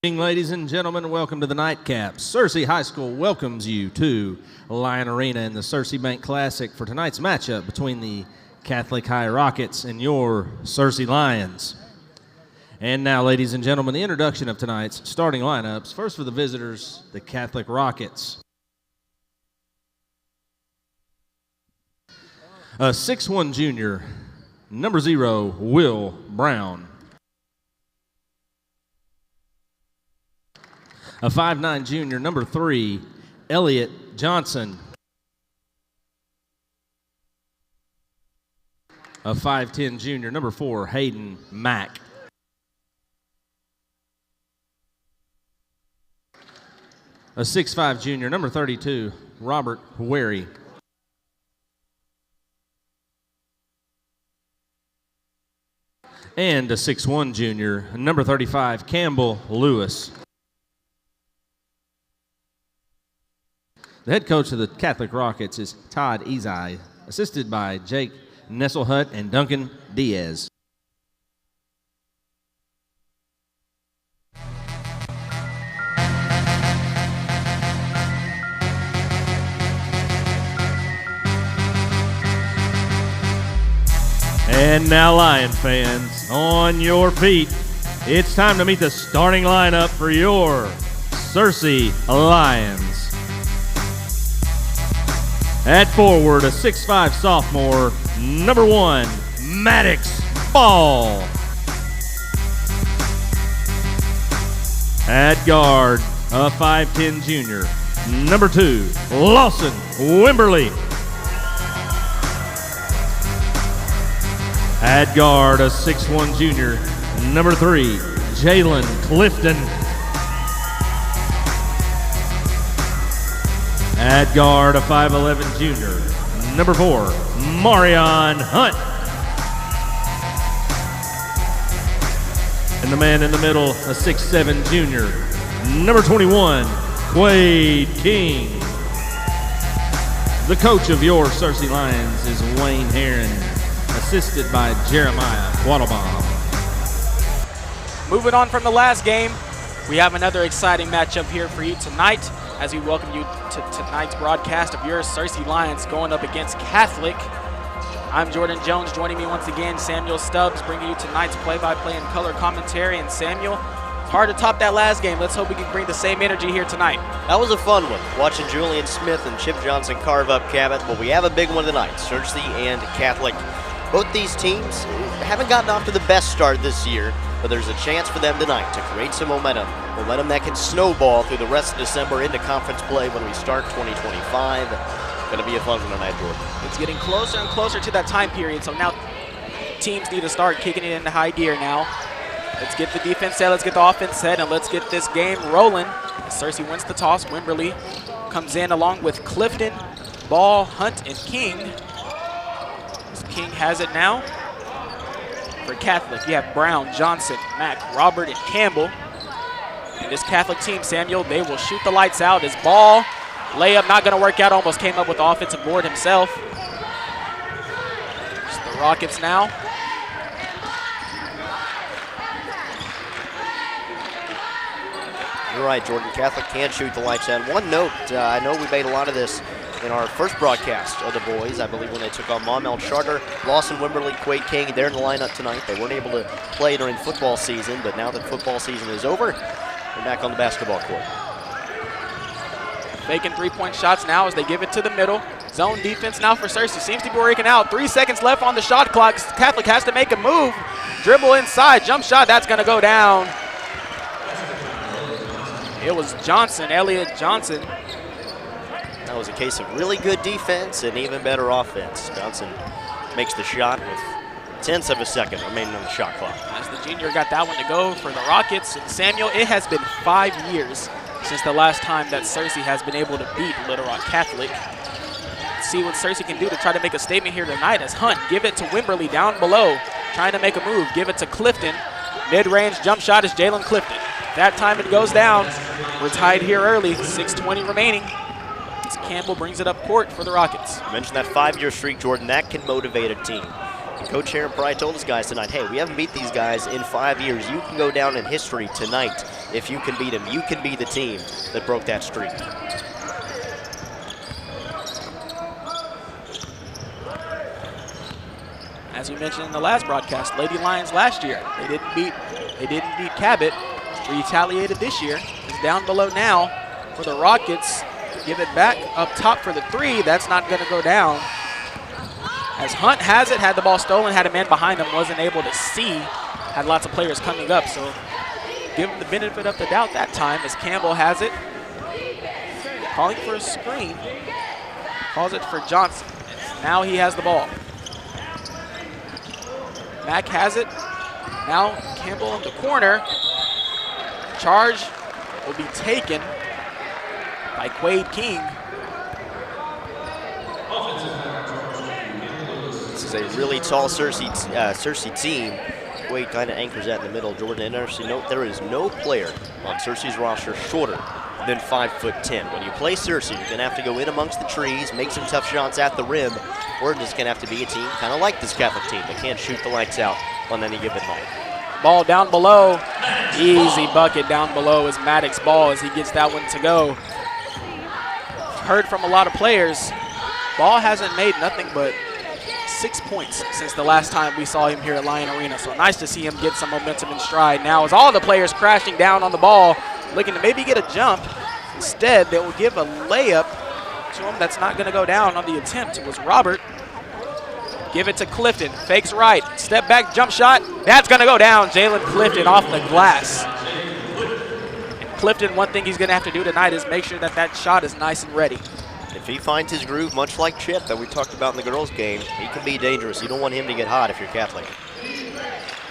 Good evening, ladies and gentlemen. Welcome to the Nightcap. Searcy High School welcomes you to Lion Arena in the Searcy Bank Classic for tonight's matchup between the Catholic High Rockets and your Searcy Lions. And now, ladies and gentlemen, the introduction of tonight's starting lineups. First for the visitors, the Catholic Rockets. A 6'1" junior, number 0, Will Brown. A 5'9" junior, number 3, Elliott Johnson. A 5'10" junior, number 4, Hayden Mack. A 6'5" junior, number 32, Robert Wary. And a 6'1" junior, number 35, Campbell Lewis. The head coach of the Catholic Rockets is Todd Ezai, assisted by Jake Nesselhut and Duncan Diaz. And now, Lion fans, on your feet. It's time to meet the starting lineup for your Searcy Lions. At forward, a 6'5" sophomore, number 1, Maddox Ball. At guard, a 5'10" junior, number 2, Lawson Wimberly. At guard, a 6'1" junior, number 3, Jalen Clifton. At guard, a 5'11" junior, number 4, Marion Hunt. And the man in the middle, a 6'7" junior, number 21, Quade King. The coach of your Searcy Lions is Wayne Herron, assisted by Jeremiah Quattlebaum. Moving on from the last game, we have another exciting matchup here for you tonight as we welcome you to tonight's broadcast of your Searcy Lions going up against Catholic. I'm Jordan Jones. Joining me once again, Samuel Stubbs, bringing you tonight's play-by-play and color commentary. And Samuel, it's hard to top that last game. Let's hope we can bring the same energy here tonight. That was a fun one, watching Julian Smith and Chip Johnson carve up Cabot. But we have a big one tonight, Searcy and Catholic. Both these teams haven't gotten off to the best start this year, but there's a chance for them tonight to create some momentum that can snowball through the rest of December into conference play when we start 2025. Going to be a fun one tonight, Jordan. It's getting closer and closer to that time period, so now teams need to start kicking it into high gear now. Let's get the defense set, let's get the offense set, and let's get this game rolling. Searcy wins the toss. Wimberly comes in along with Clifton, Ball, Hunt, and King. King has it now. For Catholic, you have Brown, Johnson, Mack, Robert, and Campbell. And this Catholic team, Samuel, they will shoot the lights out. His ball, layup not going to work out. Almost came up with the offensive board himself. It's the Rockets now. You're right, Jordan. Catholic can shoot the lights out. One note, I know we made a lot of this in our first broadcast of the boys, I believe when they took on Maumelle Charter. Lawson Wimberly, Quade King, they're in the lineup tonight. They weren't able to play during football season, but now that football season is over, they're back on the basketball court. Faking three-point shots now as they give it to the middle. Zone defense now for Searcy. Seems to be working out. 3 seconds left on the shot clock. Catholic has to make a move. Dribble inside. Jump shot. That's going to go down. It was Johnson, Elliott Johnson. That was a case of really good defense and even better offense. Johnson makes the shot with tenths of a second remaining on the shot clock. As the junior got that one to go for the Rockets. And Samuel, it has been 5 years since the last time that Searcy has been able to beat Little Rock Catholic. Let's see what Searcy can do to try to make a statement here tonight as Hunt give it to Wimberly down below, trying to make a move. Give it to Clifton. Mid-range jump shot is Jalen Clifton. That time it goes down. We're tied here early, 6:20 remaining. As Campbell brings it up court for the Rockets. You mentioned that 5-year streak, Jordan. That can motivate a team. And Coach Aaron Pry told his guys tonight, hey, we haven't beat these guys in 5 years. You can go down in history tonight if you can beat him, you can be the team that broke that streak. As we mentioned in the last broadcast, Lady Lions last year, they didn't beat Cabot. Retaliated this year. It's down below now for the Rockets. Give it back up top for the three. That's not going to go down. As Hunt has it, had the ball stolen, had a man behind him, wasn't able to see. Had lots of players coming up, so give him the benefit of the doubt that time as Campbell has it. Calling for a screen. Calls it for Johnson. Now he has the ball. Mack has it. Now Campbell in the corner. Charge will be taken by Quade King. This is a really tall Searcy team. Quade kind of anchors that in the middle. Jordan, interesting note, there is no player on Searcy's roster shorter than 5'10". When you play Searcy, you're going to have to go in amongst the trees, make some tough shots at the rim. We're just going to have to be a team kind of like this Catholic team that can't shoot the lights out on any given night. Ball down below. Easy bucket down below is Maddox's ball as he gets that one to go. Heard from a lot of players. Ball hasn't made nothing but 6 points since the last time we saw him here at Lion Arena. So nice to see him get some momentum in stride. Now as all the players crashing down on the ball, looking to maybe get a jump. Instead, they will give a layup to him that's not going to go down on the attempt. It was Robert. Give it to Clifton. Fakes right. Step back, jump shot. That's going to go down. Jalen Clifton off the glass. And Clifton, one thing he's going to have to do tonight is make sure that that shot is nice and ready. If he finds his groove, much like Chip that we talked about in the girls' game, he can be dangerous. You don't want him to get hot if you're Catholic.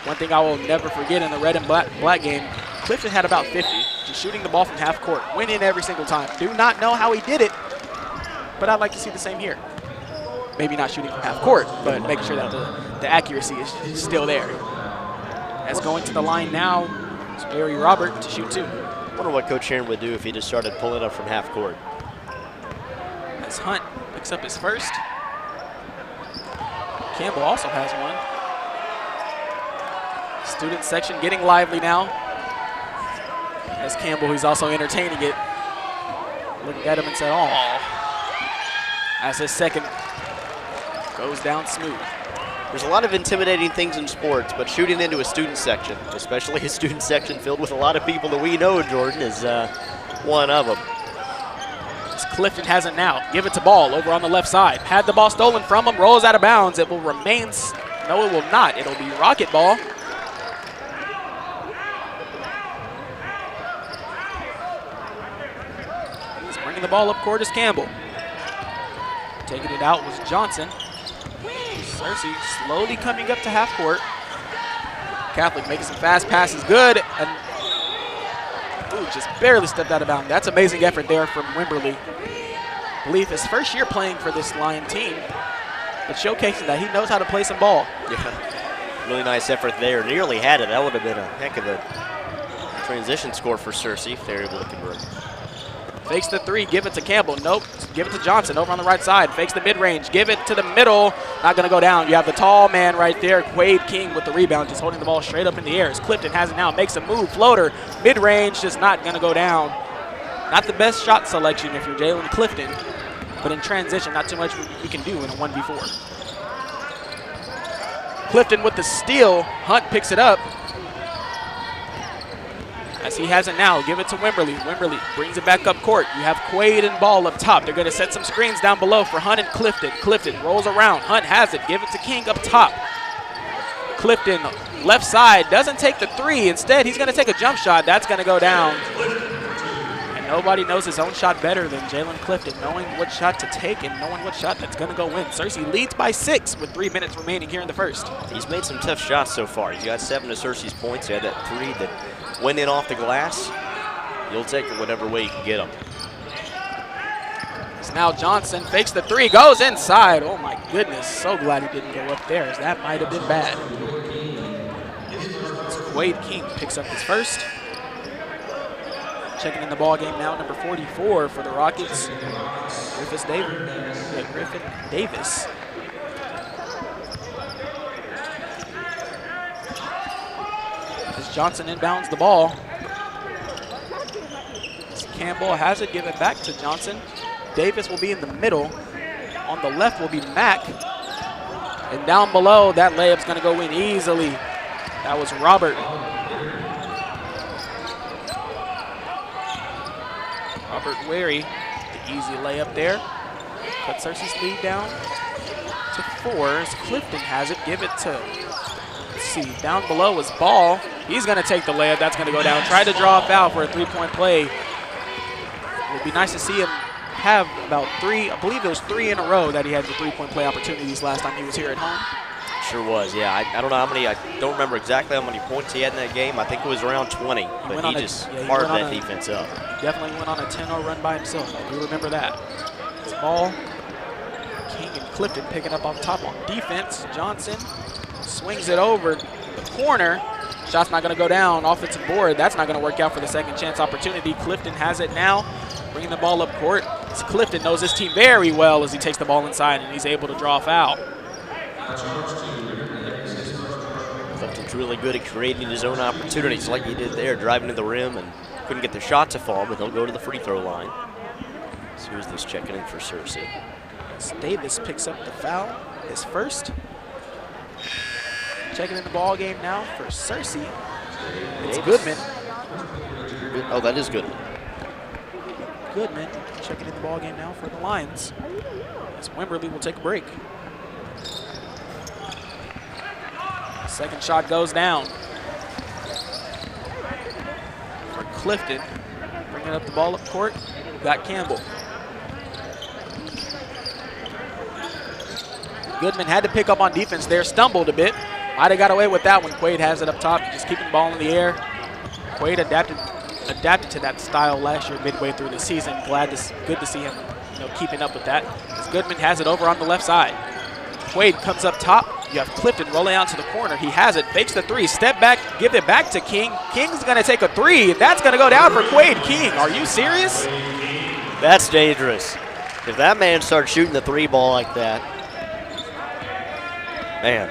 One thing I will never forget in the red and black game, Clifton had about 50, just shooting the ball from half court. Went in every single time. Do not know how he did it, but I'd like to see the same here. Maybe not shooting from half court, but making sure that the accuracy is still there. As going to the line now is Barry Robert to shoot two. I wonder what Coach Heron would do if he just started pulling up from half court. As Hunt picks up his first. Campbell also has one. Student section getting lively now. As Campbell, who's also entertaining it, looked at him and said, "Oh." As his second goes down smooth. There's a lot of intimidating things in sports, but shooting into a student section, especially a student section filled with a lot of people that we know, Jordan, is one of them. As Clifton has it now. Give it to Ball over on the left side. Had the ball stolen from him, rolls out of bounds. It will remain, no it will not. It'll be Rocket ball. He's bringing the ball up court is Campbell. Taking it out was Johnson. Searcy slowly coming up to half court. Catholic making some fast passes. Good. And just barely stepped out of bounds. That's amazing effort there from Wimberly. I believe his first year playing for this Lion team, but showcasing that he knows how to play some ball. Yeah, really nice effort there. Nearly had it. That would have been a heck of a transition score for Searcy if they're able to convert. Fakes the three, give it to Campbell. Nope, give it to Johnson over on the right side. Fakes the mid-range, give it to the middle. Not going to go down. You have the tall man right there, Quade King with the rebound, just holding the ball straight up in the air. As Clifton has it now, makes a move, floater, mid-range, just not going to go down. Not the best shot selection if you're Jalen Clifton, but in transition, not too much you can do in a 1v4. Clifton with the steal. Hunt picks it up. As he has it now, give it to Wimberly. Wimberly brings it back up court. You have Quade and Ball up top. They're going to set some screens down below for Hunt and Clifton. Clifton rolls around. Hunt has it. Give it to King up top. Clifton, left side, doesn't take the three. Instead, he's going to take a jump shot. That's going to go down. And nobody knows his own shot better than Jalen Clifton, knowing what shot to take and knowing what shot that's going to go in. Searcy leads by 6 with 3 minutes remaining here in the first. He's made some tough shots so far. He's got 7 to Searcy's points. He had that 3 that went in off the glass. You'll take it whatever way you can get them. So now Johnson fakes the 3, goes inside. Oh my goodness, so glad he didn't go up there, as that might have been bad. As Quade King picks up his first. Checking in the ball game now, number 44 for the Rockets, Griffin Davis. As Johnson inbounds the ball. Campbell has it, give it back to Johnson. Davis will be in the middle. On the left will be Mack. And down below, that layup's gonna go in easily. That was Robert. Robert Wary, the easy layup there. Cut Searcy's lead down to 4 as Clifton has it. Give it to, let's see, down below is Ball. He's going to take the layup. That's going to go down. Tried to draw a foul for a 3-point play. It would be nice to see him have about 3, I believe it was 3 in a row that he had the 3-point play opportunities last time he was here at home. Sure was, yeah. I don't know how many, I don't remember exactly how many points he had in that game. I think it was around 20, but he just carved that defense up. Definitely went on a 10-0 run by himself. I do remember that. It's Ball, King and Clifton picking up on top on defense. Johnson swings it over the corner. Shot's not going to go down. Offensive board. That's not going to work out for the second chance opportunity. Clifton has it now, bringing the ball up court. Clifton knows his team very well as he takes the ball inside and he's able to draw a foul. Clifton's really good at creating his own opportunities like he did there, driving to the rim and couldn't get the shot to fall, but he'll go to the free throw line. So here's this checking in for Searcy. Davis picks up the foul, his first. Checking in the ball game now for Searcy. It's Goodman. Oh, that is Goodman. Goodman checking in the ball game now for the Lions. As Wimberley will take a break. Second shot goes down. For Clifton, bringing up the ball up court. Got Campbell. Goodman had to pick up on defense there, stumbled a bit. Might have got away with that one. Quaid has it up top, just keeping the ball in the air. Quaid adapted to that style last year midway through the season. Good to see him keeping up with that. As Goodman has it over on the left side. Quaid comes up top. You have Clifton rolling out to the corner. He has it, fakes the 3, step back, give it back to King. King's gonna take a 3. That's gonna go down for Quaid. King, are you serious? That's dangerous. If that man starts shooting the 3 ball like that, man.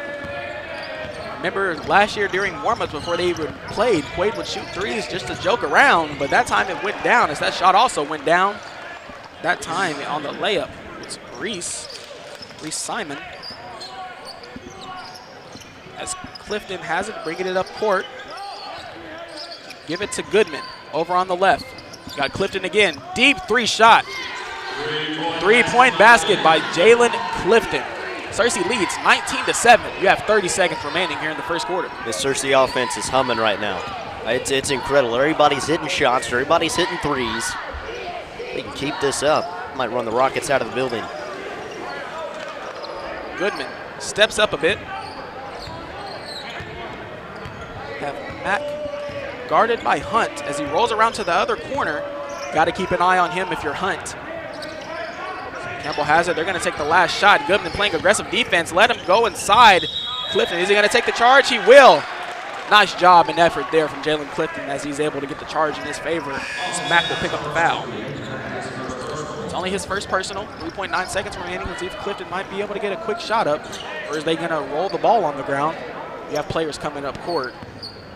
Remember last year during warmups before they even played, Quaid would shoot 3s just to joke around, but that time it went down as that shot also went down. That time on the layup, it's Reese Simon. As Clifton has it, bringing it up court. Give it to Goodman over on the left. Got Clifton again, deep 3 shot. 3-point basket by Jalen Clifton. Searcy leads 19-7. You have 30 seconds remaining here in the first quarter. This Searcy offense is humming right now. It's incredible. Everybody's hitting shots. Everybody's hitting 3s. They can keep this up. Might run the Rockets out of the building. Goodman steps up a bit. Have Mack guarded by Hunt as he rolls around to the other corner. Got to keep an eye on him if you're Hunt. Campbell has it. They're going to take the last shot. Goodman playing aggressive defense. Let him go inside. Clifton, is he going to take the charge? He will. Nice job and effort there from Jalen Clifton as he's able to get the charge in his favor. So Mack will pick up the foul. It's only his first personal. 3.9 seconds remaining. Let's see if Clifton might be able to get a quick shot up, or is they going to roll the ball on the ground? You have players coming up court,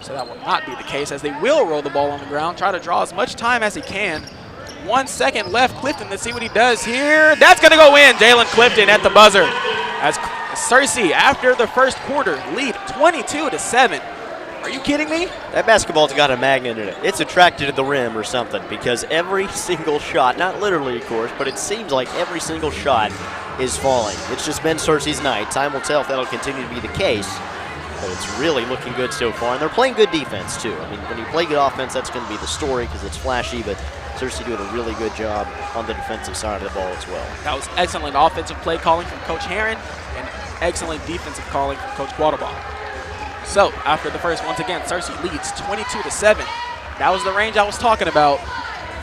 so that will not be the case as they will roll the ball on the ground. Try to draw as much time as he can. 1 second left. Clifton, let's see what he does here. That's going to go in. Jalen Clifton at the buzzer. As Searcy, after the first quarter, lead 22-7. Are you kidding me? That basketball's got a magnet in it. It's attracted to the rim or something because every single shot, not literally of course, but it seems like every single shot is falling. It's just been Searcy's night. Time will tell if that'll continue to be the case, but it's really looking good so far. And they're playing good defense too. I mean, when you play good offense, that's going to be the story because it's flashy, but Searcy doing a really good job on the defensive side of the ball as well. That was excellent offensive play calling from Coach Herron and excellent defensive calling from Coach Quattlebaugh. So, after the first, once again, Searcy leads 22-7. That was the range I was talking about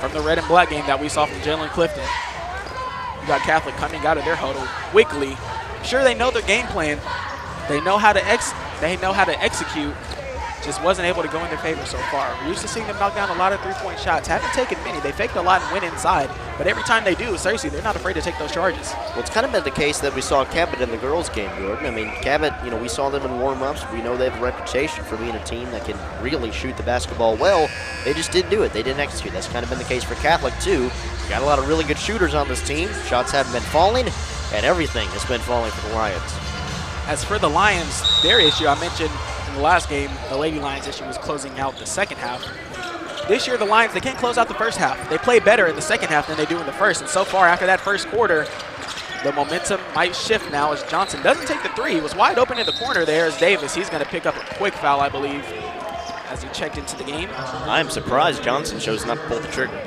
from the red and black game that we saw from Jalen Clifton. You got Catholic coming out of their huddle quickly. I'm sure they know their game plan. They know how to execute. just wasn't able to go in their favor so far. We're used to seeing them knock down a lot of three-point shots. Haven't taken many. They faked a lot and went inside. But every time they do, Searcy, they're not afraid to take those charges. Well, it's kind of been the case that we saw Cabot in the girls' game, Jordan. I mean, Cabot, we saw them in warm-ups. We know they have a reputation for being a team that can really shoot the basketball well. They just didn't do it. They didn't execute. That's kind of been the case for Catholic, too. Got a lot of really good shooters on this team. Shots haven't been falling, and everything has been falling for the Lions. As for the Lions, their issue, I mentioned in the last game, the Lady Lions issue was closing out the second half. This year, the Lions, they can't close out the first half. They play better in the second half than they do in the first. And so far, after that first quarter, the momentum might shift now as Johnson doesn't take the three. He was wide open in the corner there as Davis. He's going to pick up a quick foul, I believe, as he checked into the game. I'm surprised Johnson chose not to pull the trigger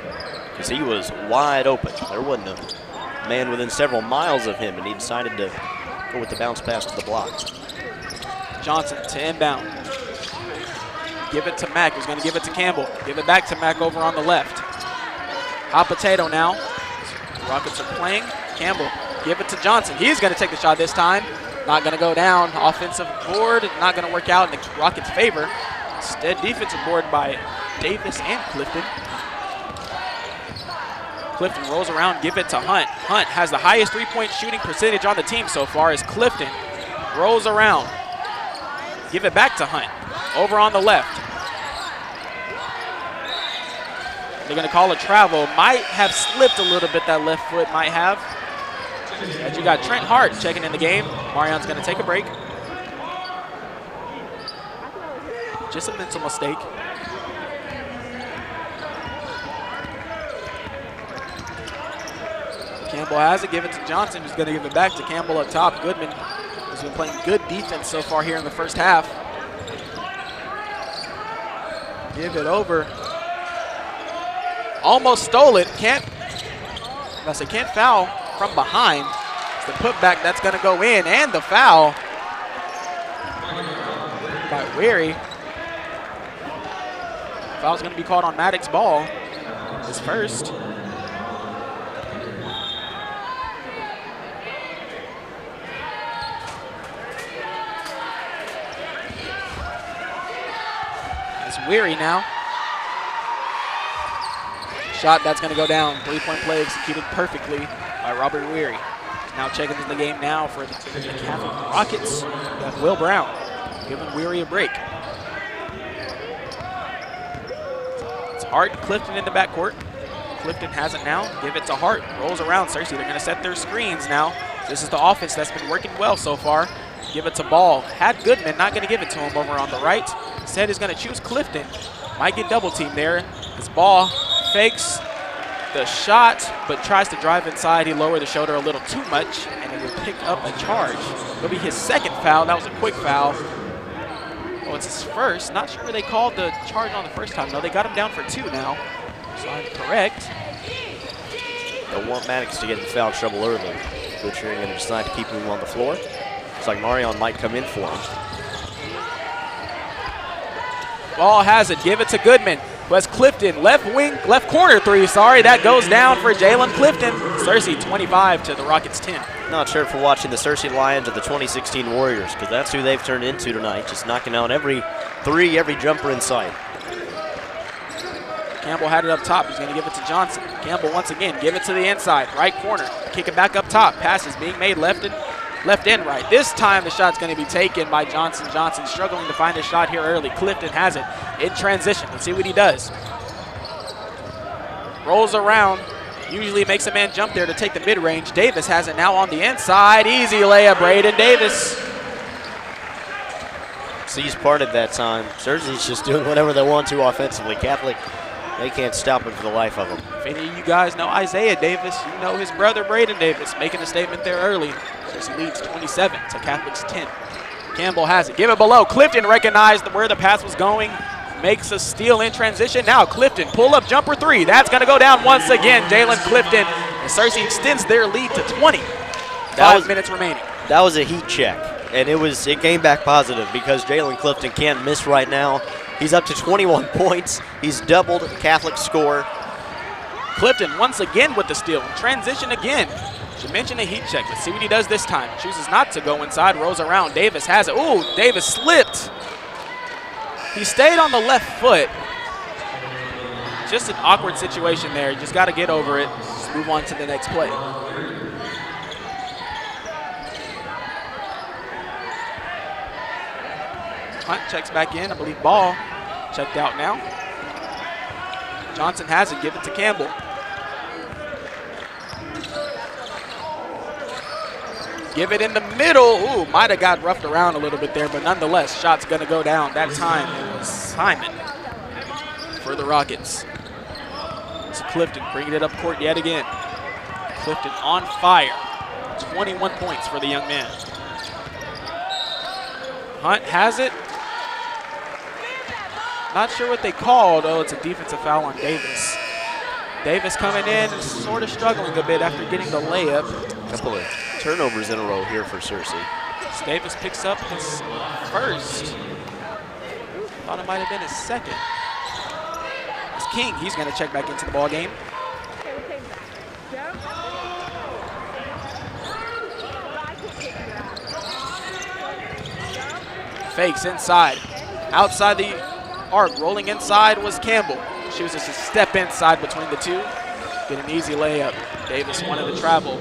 because he was wide open. There wasn't a man within several miles of him, and he decided to go with the bounce pass to the block. Johnson to inbound. Give it to Mack, who's going to give it to Campbell. Give it back to Mack over on the left. Hot potato now. Rockets are playing. Campbell, give it to Johnson. He's going to take the shot this time. Not going to go down. Offensive board, not going to work out in the Rockets' favor. Instead, defensive board by Davis and Clifton. Clifton rolls around, give it to Hunt. Hunt has the highest three-point shooting percentage on the team so far as Clifton rolls around. Give it back to Hunt. Over on the left. They're going to call a travel. Might have slipped a little bit, that left foot might have. As you got Trent Hart checking in the game. Marion's going to take a break. Just a mental mistake. Campbell has it, give it to Johnson, who's going to give it back to Campbell up top. Goodman has been playing good defense so far here in the first half. Give it over. Almost stole it. Can't foul from behind. It's the putback that's going to go in, and the foul by Weary. Foul's going to be called on Maddox Ball. His first. Weary now. Shot that's going to go down. Three-point play executed perfectly by Robert Weary. Now checking into the game now for the Catholic Rockets. We have Will Brown giving Weary a break. It's Hart, Clifton in the backcourt. Clifton has it now. Give it to Hart. Rolls around. Searcy, they're going to set their screens now. This is the offense that's been working well so far. Give it to Ball. Had Goodman, not going to give it to him over on the right. Instead, he's going to choose Clifton. Might get double teamed there. This Ball fakes the shot, but tries to drive inside. He lowered the shoulder a little too much, and it will pick up a charge. It'll be his second foul. That was a quick foul. Oh, it's his first. Not sure they called the charge on the first time. No, they got him down for two now. So I'm correct. They'll want Maddox to get in foul trouble early. Butcher going to decide to keep him on the floor. Looks like Marion might come in for him. Ball has it. Give it to Goodman. Wes Clifton, left wing, left corner three. Sorry, that goes down for Jalen Clifton. Searcy 25 to the Rockets 10. Not sure if we're watching the Searcy Lions or the 2016 Warriors, because that's who they've turned into tonight, just knocking out every three, every jumper in sight. Campbell had it up top. He's going to give it to Johnson. Campbell once again, give it to the inside, right corner. Kick it back up top. Passes being made left and right. This time the shot's going to be taken by Johnson. Johnson struggling to find a shot here early. Clifton has it in transition. Let's see what he does. Rolls around. Usually makes a man jump there to take the mid-range. Davis has it now on the inside. Easy layup, Braden Davis. Sees part of that time. Searcy's just doing whatever they want to offensively. Catholic, they can't stop him for the life of them. If any of you guys know Isaiah Davis, you know his brother Braden Davis making a statement there early. Searcy leads 27 to Catholic's 10. Campbell has it. Give it below. Clifton recognized where the pass was going. Makes a steal in transition. Now Clifton, pull-up jumper three. That's going to go down once again. Jalen Clifton. And Searcy extends their lead to 20. 5 minutes remaining. That was a heat check, and it came back positive because Jalen Clifton can't miss right now. He's up to 21 points. He's doubled Catholic's score. Clifton once again with the steal. Transition again. Should mention a heat check. Let's see what he does this time. Chooses not to go inside. Rolls around. Davis has it. Ooh, Davis slipped. He stayed on the left foot. Just an awkward situation there. You just got to get over it. Just move on to the next play. Hunt checks back in. I believe ball checked out now. Johnson has it. Give it to Campbell. Give it in the middle. Ooh, might have got roughed around a little bit there, but nonetheless, shot's going to go down. That time it was Simon for the Rockets. It's Clifton bringing it up court yet again. Clifton on fire. 21 points for the young man. Hunt has it. Not sure what they called. Oh, it's a defensive foul on Davis. Davis coming in and sort of struggling a bit after getting the layup. A couple of turnovers in a row here for Searcy. Davis picks up his first. Thought it might have been his second. It's King. He's going to check back into the ball game. Fakes inside. Outside the arc. Rolling inside was Campbell. She was just a step inside between the two. Get an easy layup. Davis wanted to travel.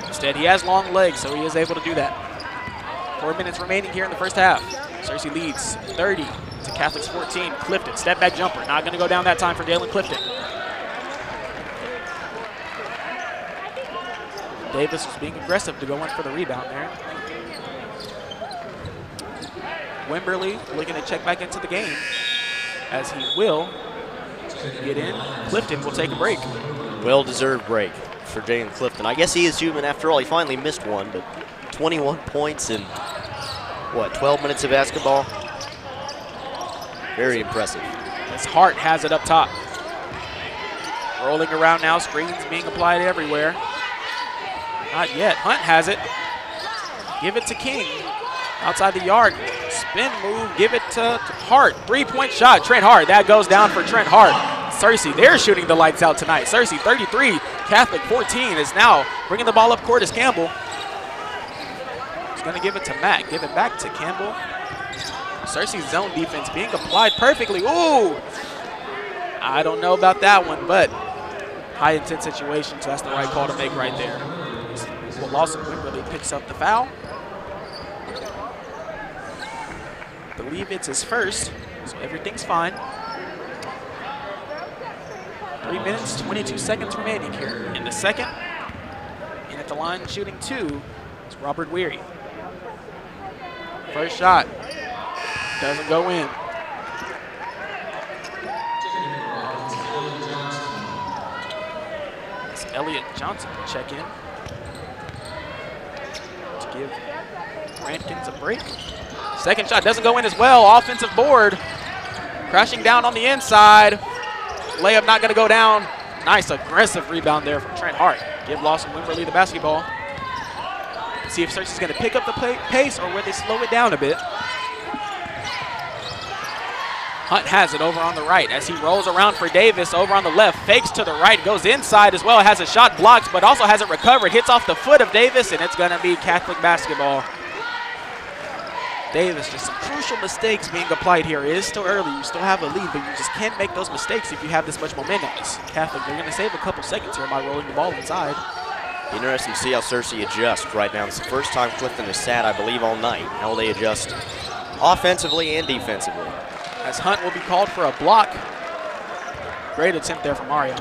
Instead, he has long legs, so he is able to do that. 4 minutes remaining here in the first half. Searcy leads 30 to Catholic's 14. Clifton, step back jumper. Not going to go down that time for Dalen Clifton. Davis was being aggressive to go in for the rebound there. Wimberly looking to check back into the game, as he will get in. Clifton will take a break. Well-deserved break for Jalen Clifton. I guess he is human after all. He finally missed one, but 21 points in, 12 minutes of basketball? Very impressive. As Hart has it up top. Rolling around now, screens being applied everywhere. Not yet. Hunt has it. Give it to King. Outside the arc. Spin move. Give it to Hart. 3-point shot. Trent Hart. That goes down for Trent Hart. Searcy, they're shooting the lights out tonight. Searcy, 33. Catholic, 14, is now bringing the ball up court as Campbell. He's going to give it to Matt. Give it back to Campbell. Searcy's zone defense being applied perfectly. Ooh! I don't know about that one, but high-intent situation, so that's the right call to make right there. Well, Lawson Wimberly picks up the foul. I believe it's his first, so everything's fine. 3 minutes, 22 seconds remaining here in the second. And at the line shooting 2 is Robert Weary. First shot doesn't go in. It's Elliott Johnson to check in to give Rankins a break. Second shot doesn't go in as well. Offensive board. Crashing down on the inside. Layup not going to go down. Nice aggressive rebound there from Trent Hart. Give Lawson Wimberly the basketball. See if Searcy's going to pick up the pace or where they slow it down a bit. Hunt has it over on the right as he rolls around for Davis over on the left. Fakes to the right, goes inside as well. Has a shot blocked, but also has it recovered. Hits off the foot of Davis, and it's going to be Catholic basketball. Davis, just some crucial mistakes being applied here. It is still early. You still have a lead, but you just can't make those mistakes if you have this much momentum. It's Catholic, they're going to save a couple seconds here by rolling the ball inside. Interesting to see how Searcy adjusts right now. It's the first time Clifton has sat, I believe, all night. How will they adjust offensively and defensively? As Hunt will be called for a block. Great attempt there from Marion.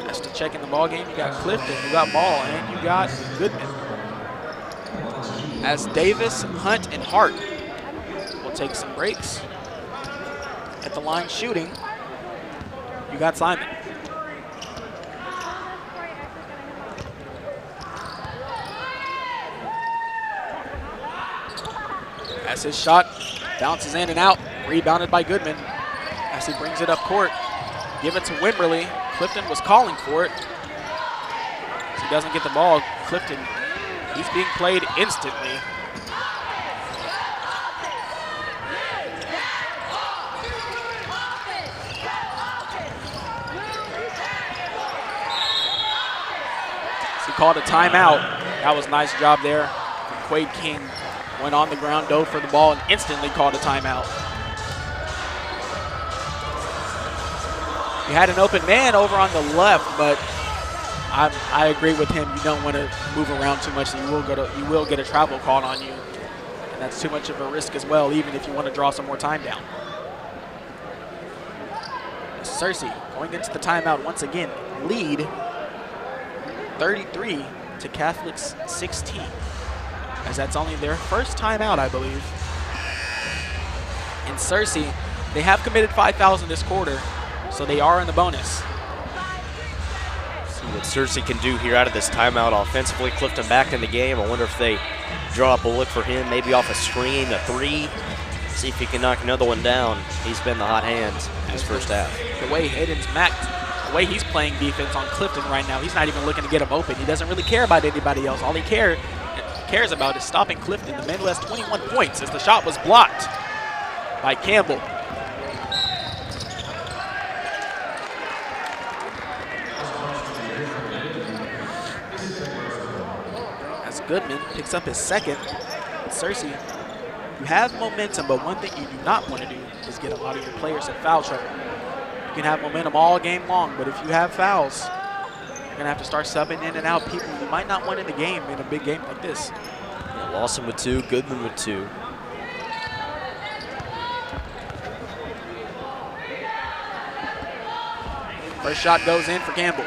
That's to check in the ball game. You got Clifton, you got Ball, and you got Goodman. As Davis, Hunt, and Hart will take some breaks. At the line shooting, you got Simon. As his shot bounces in and out, rebounded by Goodman. As he brings it up court, give it to Wimberly. Clifton was calling for it. As he doesn't get the ball, Clifton, he's being played instantly. So he called a timeout. That was a nice job there from Quade King went on the ground, dove for the ball, and instantly called a timeout. You had an open man over on the left, but I agree with him. You don't want to move around too much, so you will get a travel called on you. And that's too much of a risk as well, even if you want to draw some more time down. Searcy going into the timeout once again, lead 33 to Catholic's 16, as that's only their first timeout, I believe. In Searcy, they have committed 5 fouls in this quarter, so they are in the bonus. See what Searcy can do here out of this timeout offensively. Clifton back in the game. I wonder if they draw up a look for him, maybe off a screen, a three. See if he can knock another one down. He's been the hot hand in his first half. The way Hayden's the way he's playing defense on Clifton right now, he's not even looking to get him open. He doesn't really care about anybody else. All he cares about is stopping Clifton, the man who has 21 points, as the shot was blocked by Campbell. As Goodman picks up his second. Searcy, you have momentum, but one thing you do not want to do is get a lot of your players in foul trouble. You can have momentum all game long, but if you have fouls, you're going to have to start subbing in and out people you might not want in the game in a big game like this. Yeah, Lawson with 2, Goodman with 2. First shot goes in for Campbell.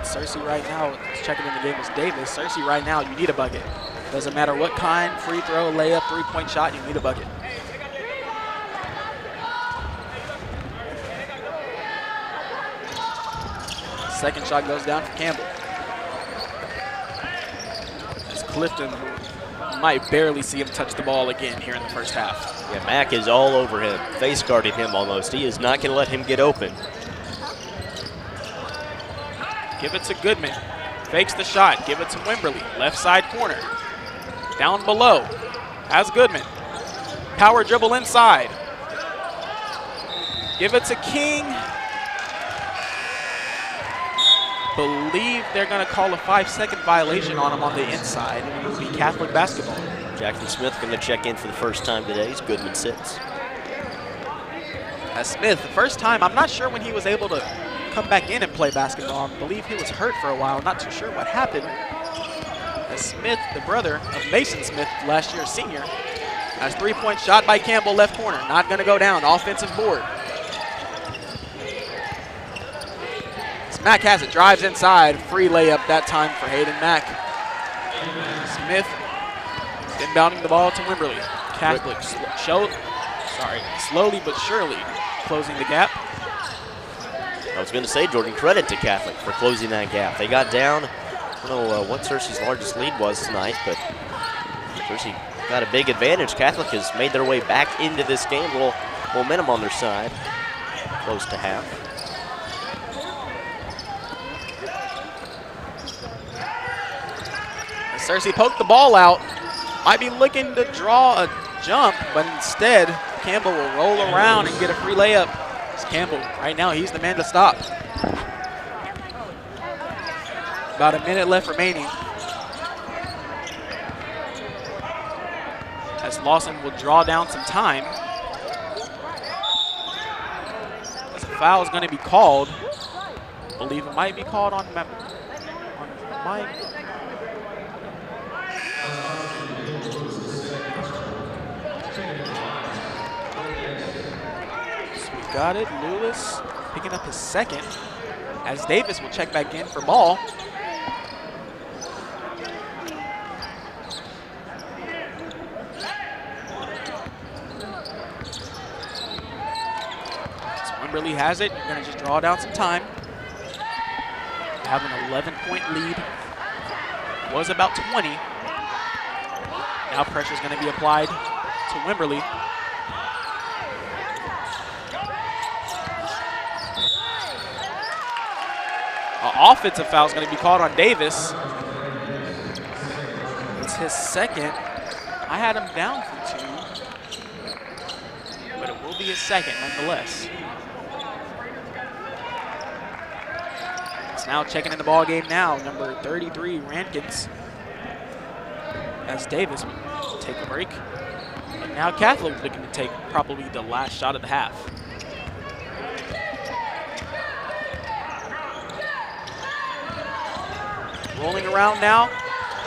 Searcy right now, checking in the game is Davis. Searcy right now, you need a bucket. Doesn't matter what kind, free throw, layup, three-point shot, you need a bucket. Second shot goes down for Campbell. As Clifton might barely see him touch the ball again here in the first half. Yeah, Mack is all over him, face guarding him almost. He is not going to let him get open. Give it to Goodman. Fakes the shot. Give it to Wimberly. Left side corner. Down below. Has Goodman. Power dribble inside. Give it to King. Believe they're going to call a 5-second violation on him on the inside. It will be Catholic basketball. Jackson Smith going to check in for the first time today as Goodman sits. As Smith, the first time, I'm not sure when he was able to come back in and play basketball. I believe he was hurt for a while. Not too sure what happened. As Smith, the brother of Mason Smith, last year's senior, has three-point shot by Campbell, left corner. Not going to go down. Offensive board. Mack has it. Drives inside. Free layup that time for Hayden Mack. Smith inbounding the ball to Wimberly. Catholic slowly but surely closing the gap. I was going to say, Jordan, credit to Catholic for closing that gap. They got down. I don't know what Searcy's largest lead was tonight, but Searcy got a big advantage. Catholic has made their way back into this game. A little momentum on their side. Close to half. Searcy poked the ball out. Might be looking to draw a jump, but instead, Campbell will roll around and get a free layup. It's Campbell, right now, he's the man to stop. About a minute left remaining. As Lawson will draw down some time. As a foul is going to be called. I believe it might be called on Mike. Got it. Lewis picking up his second as Davis will check back in for ball. So Wimberly has it. You're going to just draw down some time. Have an 11-point lead. Was about 20. Now pressure is going to be applied to Wimberly. Offensive foul is going to be called on Davis. It's his second. I had him down for 2, but it will be his second nonetheless. Catholics now checking in the ball game now. Number 33, Rankins, as Davis will take a break. And now Catholic looking to take probably the last shot of the half. Rolling around now.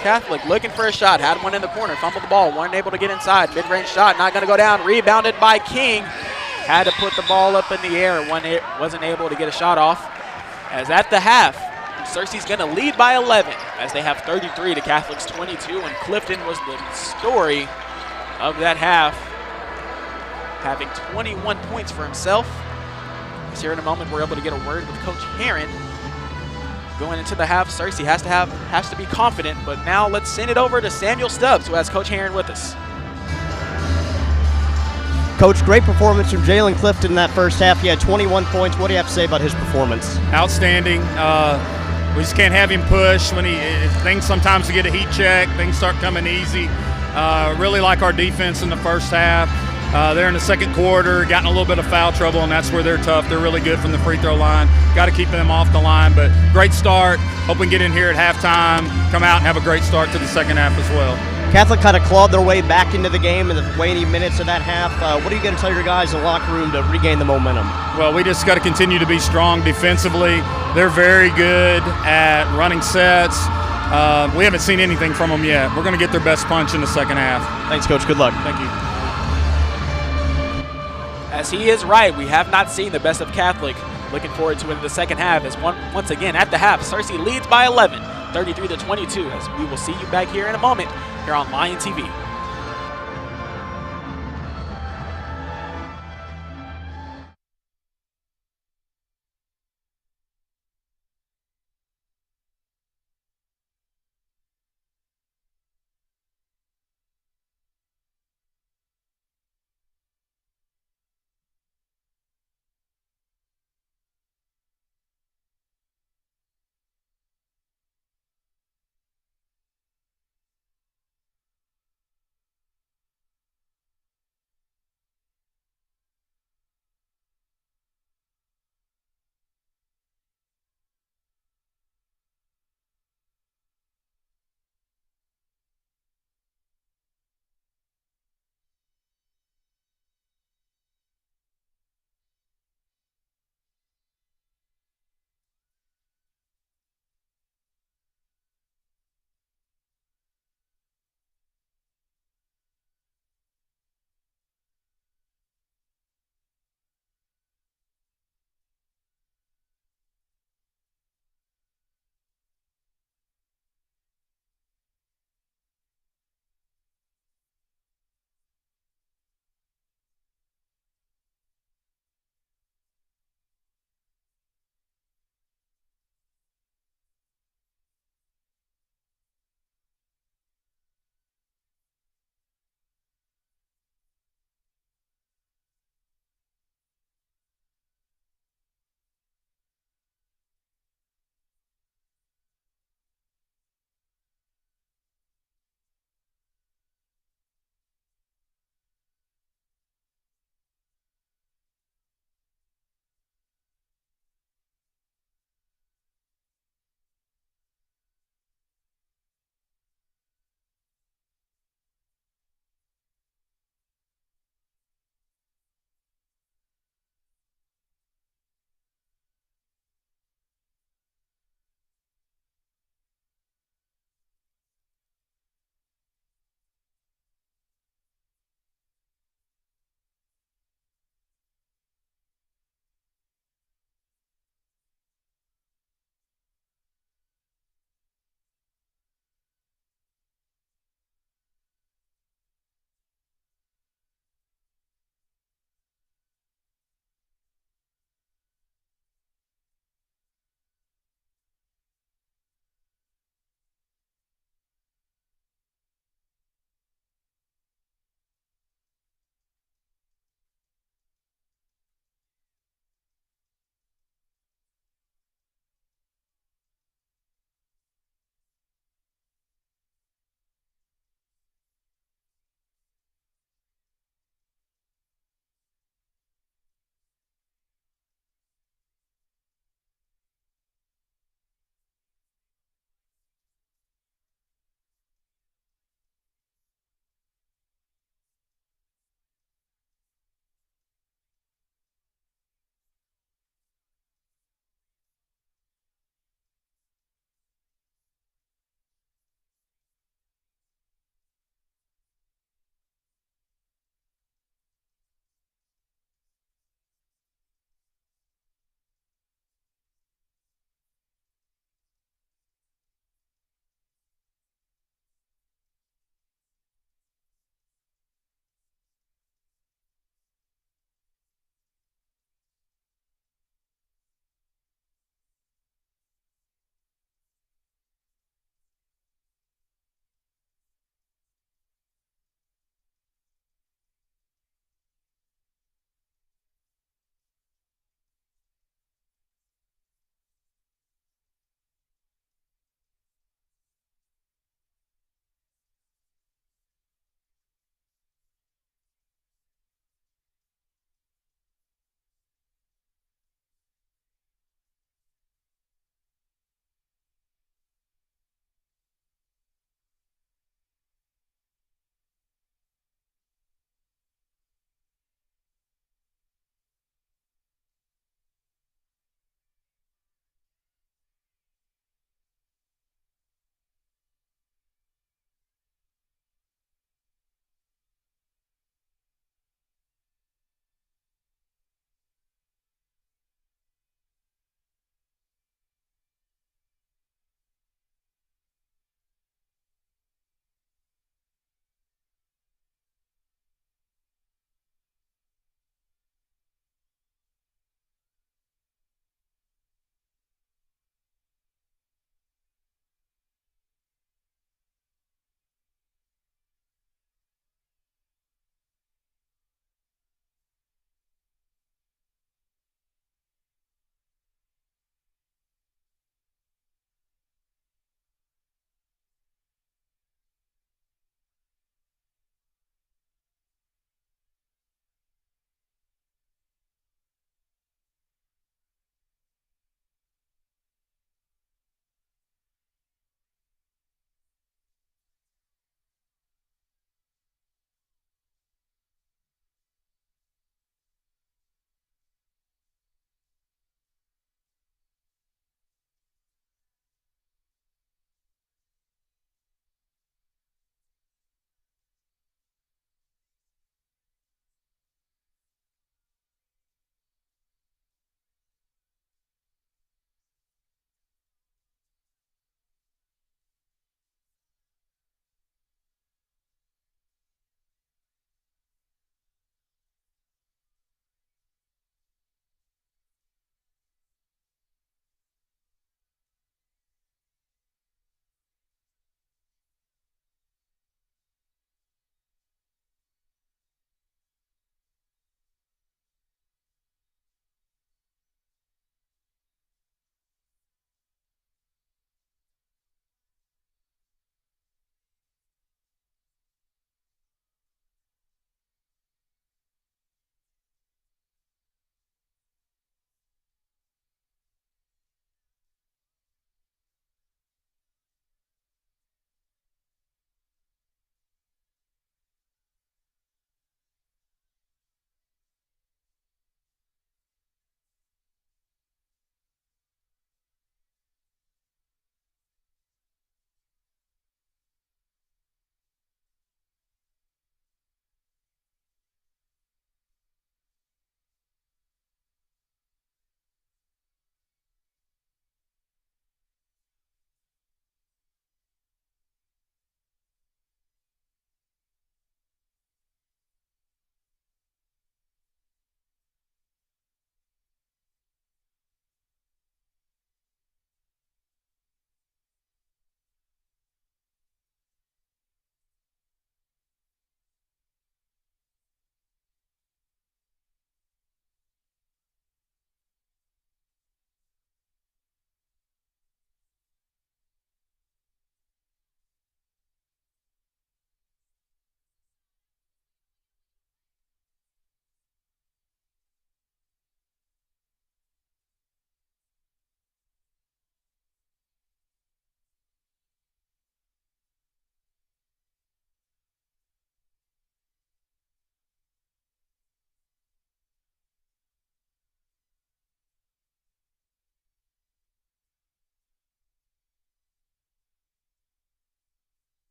Catholic looking for a shot. Had one in the corner. Fumbled the ball. Wasn't able to get inside. Mid-range shot. Not going to go down. Rebounded by King. Had to put the ball up in the air. Wasn't able to get a shot off. As at the half, Searcy's going to lead by 11 as they have 33 to Catholic's 22. And Clifton was the story of that half, having 21 points for himself. As here in a moment, we're able to get a word with Coach Herron. Going into the half, Searcy has to be confident, but now let's send it over to Samuel Stubbs, who has Coach Herron with us. Coach, great performance from Jalen Clifton in that first half. He had 21 points. What do you have to say about his performance? Outstanding. We just can't have him push when things sometimes get a heat check, things start coming easy. Really like our defense in the first half. They're in the second quarter, gotten a little bit of foul trouble, and that's where they're tough. They're really good from the free throw line. Got to keep them off the line, but great start. Hope we can get in here at halftime, come out and have a great start to the second half as well. Catholic kind of clawed their way back into the game in the waning minutes of that half. What are you going to tell your guys in the locker room to regain the momentum? Well, we just got to continue to be strong defensively. They're very good at running sets. We haven't seen anything from them yet. We're going to get their best punch in the second half. Thanks, Coach. Good luck. Thank you. As he is right, we have not seen the best of Catholic. Looking forward to it in the second half as once again at the half, Searcy leads by 11, 33 to 22, as we will see you back here in a moment here on Lion TV.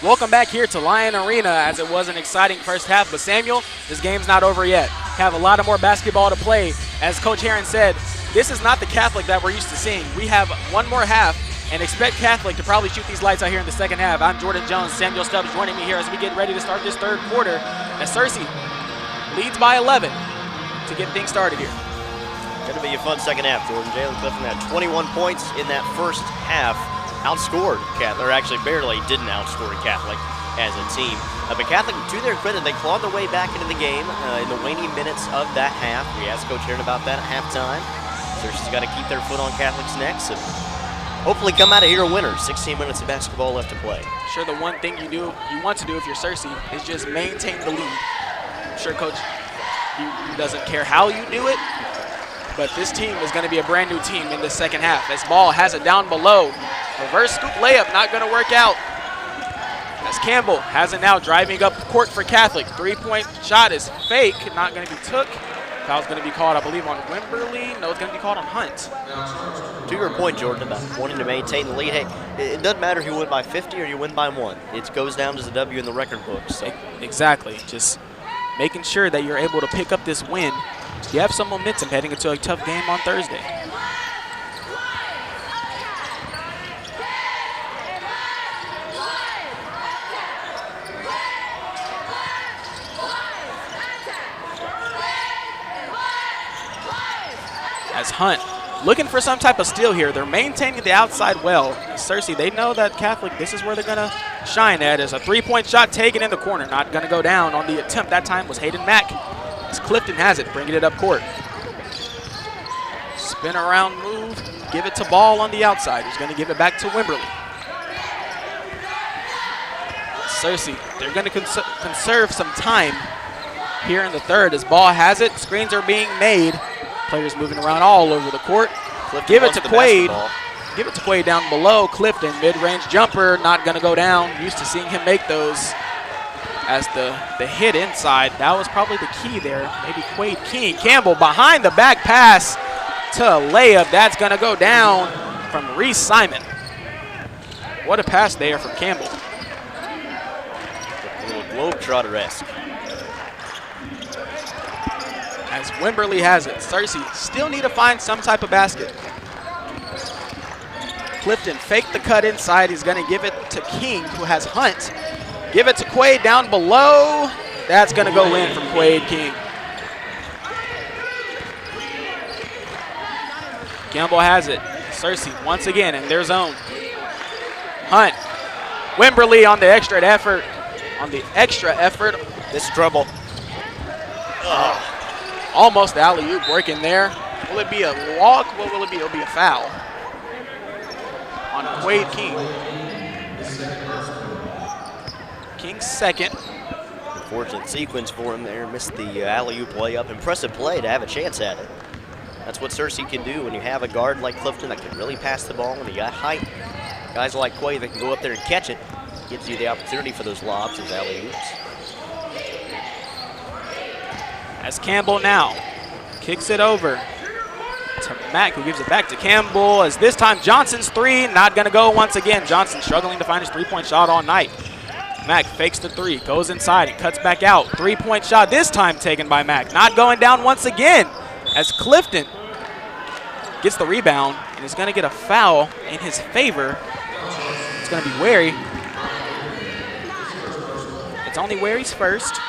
Welcome back here to Lion Arena, as it was an exciting first half. But Samuel, this game's not over yet. Have a lot of more basketball to play. As Coach Heron said, this is not the Catholic that we're used to seeing. We have one more half and expect Catholic to probably shoot these lights out here in the second half. I'm Jordan Jones. Samuel Stubbs joining me here as we get ready to start this third quarter. As Searcy leads by 11 to get things started here. Going to be a fun second half, Jordan. Jalen Clifton had 21 points in that first half. Outscored Catholic, or actually barely didn't outscore Catholic as a team. But Catholic, to their credit, they clawed their way back into the game in the waning minutes of that half. We asked Coach Heron about that at halftime. Searcy's got to keep their foot on Catholic's necks and hopefully come out of here a winner. 16 minutes of basketball left to play. Sure, the one thing you want to do if you're Searcy is just maintain the lead. I'm sure Coach, he doesn't care how you do it, but this team is going to be a brand new team in the second half. As Ball has it down below. Reverse scoop layup, not going to work out. As Campbell has it now, driving up court for Catholic. Three-point shot is fake, not going to be took. Foul's going to be called, I believe, on Wimberly. No, it's going to be called on Hunt. To your point, Jordan, about wanting to maintain the lead, hey, it doesn't matter if you win by 50 or you win by 1. It goes down as a W in the record book. So. Exactly. Just making sure that you're able to pick up this win. You have some momentum heading into a tough game on Thursday. As Hunt looking for some type of steal here. They're maintaining the outside well. Searcy, they know that Catholic, this is where they're going to shine at. As a three-point shot taken in the corner. Not going to go down on the attempt. That time was Hayden Mack. As Clifton has it, bringing it up court. Spin around move. Give it to Ball on the outside. He's going to give it back to Wimberly. Searcy, they're going to conserve some time here in the third as Ball has it. Screens are being made. Players moving around all over the court. Give it to Quaid. Give it to Quaid down below. Clifton, mid-range jumper, not going to go down. Used to seeing him make those as the hit inside. That was probably the key there. Maybe Quaid King. Campbell behind the back pass to layup. That's going to go down from Reese Simon. What a pass there from Campbell. A little Globetrotter-esque. As Wimberly has it. Searcy still need to find some type of basket. Clifton faked the cut inside. He's going to give it to King, who has Hunt. Give it to Quaid down below. That's going to go in from Quaid King. Campbell has it. Searcy once again in their zone. Hunt. Wimberly on the extra effort. This trouble. Almost the alley-oop working there. Will it be a walk? What will it be? It'll be a foul on Quaid King. King's second. Unfortunate sequence for him there. Missed the alley-oop layup. Impressive play to have a chance at it. That's what Searcy can do when you have a guard like Clifton that can really pass the ball. When you got height, guys like Quaid that can go up there and catch it. Gives you the opportunity for those lobs, those alley-oops. As Campbell now kicks it over to Mack, who gives it back to Campbell. As this time Johnson's three, not going to go once again. Johnson struggling to find his three-point shot all night. Mack fakes the three, goes inside and cuts back out. Three-point shot this time taken by Mack. Not going down once again as Clifton gets the rebound and is going to get a foul in his favor. It's going to be Wary. It's only Wary's first.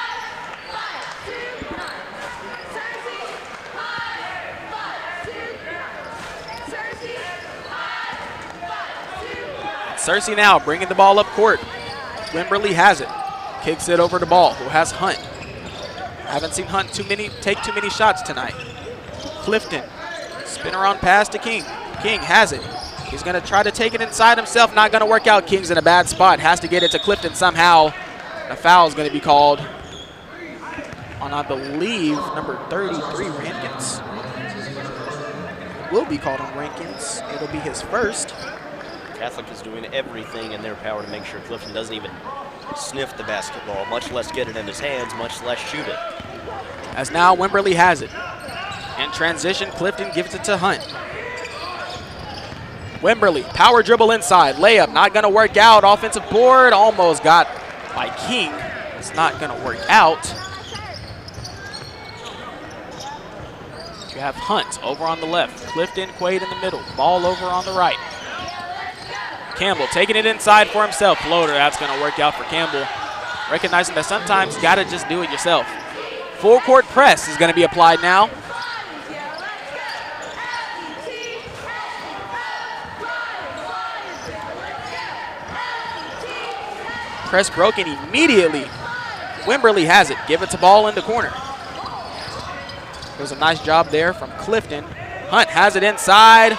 Searcy now bringing the ball up court. Wimberly has it. Kicks it over to Ball, who has Hunt. Haven't seen Hunt take too many shots tonight. Clifton, spin around pass to King. King has it. He's going to try to take it inside himself. Not going to work out. King's in a bad spot. Has to get it to Clifton somehow. A foul is going to be called on, I believe, number 33, Rankins. Will be called on Rankins. It'll be his first. Catholic is doing everything in their power to make sure Clifton doesn't even sniff the basketball, much less get it in his hands, much less shoot it. As now Wimberly has it. In transition, Clifton gives it to Hunt. Wimberly, power dribble inside, layup, not gonna work out. Offensive board, almost got by King. It's not gonna work out. You have Hunt over on the left, Clifton, Quaid in the middle, ball over on the right. Campbell taking it inside for himself. Floater, that's gonna work out for Campbell. Recognizing that sometimes you gotta just do it yourself. Full court press is gonna be applied now. Press broken immediately. Wimberly has it. Give it to ball in the corner. There's a nice job there from Clifton. Hunt has it inside.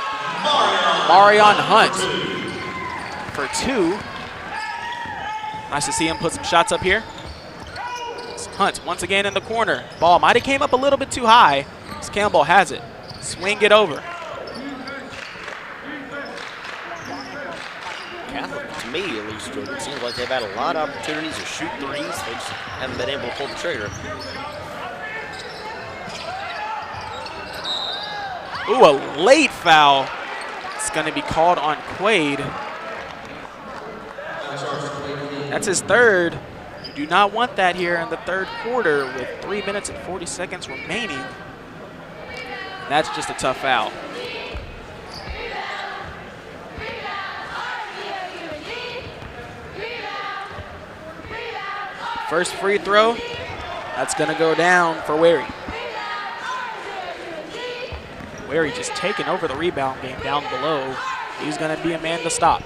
Marion Hunt for 2. Nice to see him put some shots up here. It's Hunt once again in the corner. Ball might have came up a little bit too high. Campbell has it. Swing it over. Catholic, to me at least, it seems like they've had a lot of opportunities to shoot threes. They just haven't been able to pull the trigger. Ooh, a late foul. It's going to be called on Quaid. That's his third. You do not want that here in the third quarter with 3 minutes and 40 seconds remaining. That's just a tough foul. First free throw, that's going to go down for Wary. Wary just taking over the rebound game down below. He's going to be a man to stop.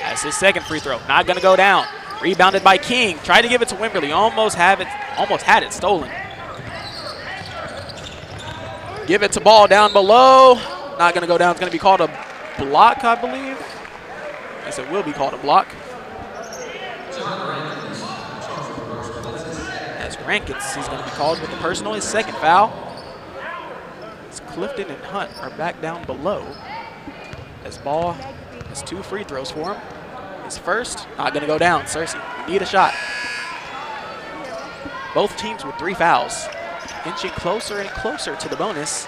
That's his second free throw. Not going to go down. Rebounded by King. Tried to give it to Wimberly. Almost had it stolen. Give it to ball down below. Not going to go down. It's going to be called a block, I believe. Yes, it will be called a block. As Rankins, he's going to be called with the personal. His second foul. Clifton and Hunt are back down below. As Ball has 2 free throws for him. His first, not going to go down. Searcy, you need a shot. Both teams with 3 fouls. Inching closer and closer to the bonus.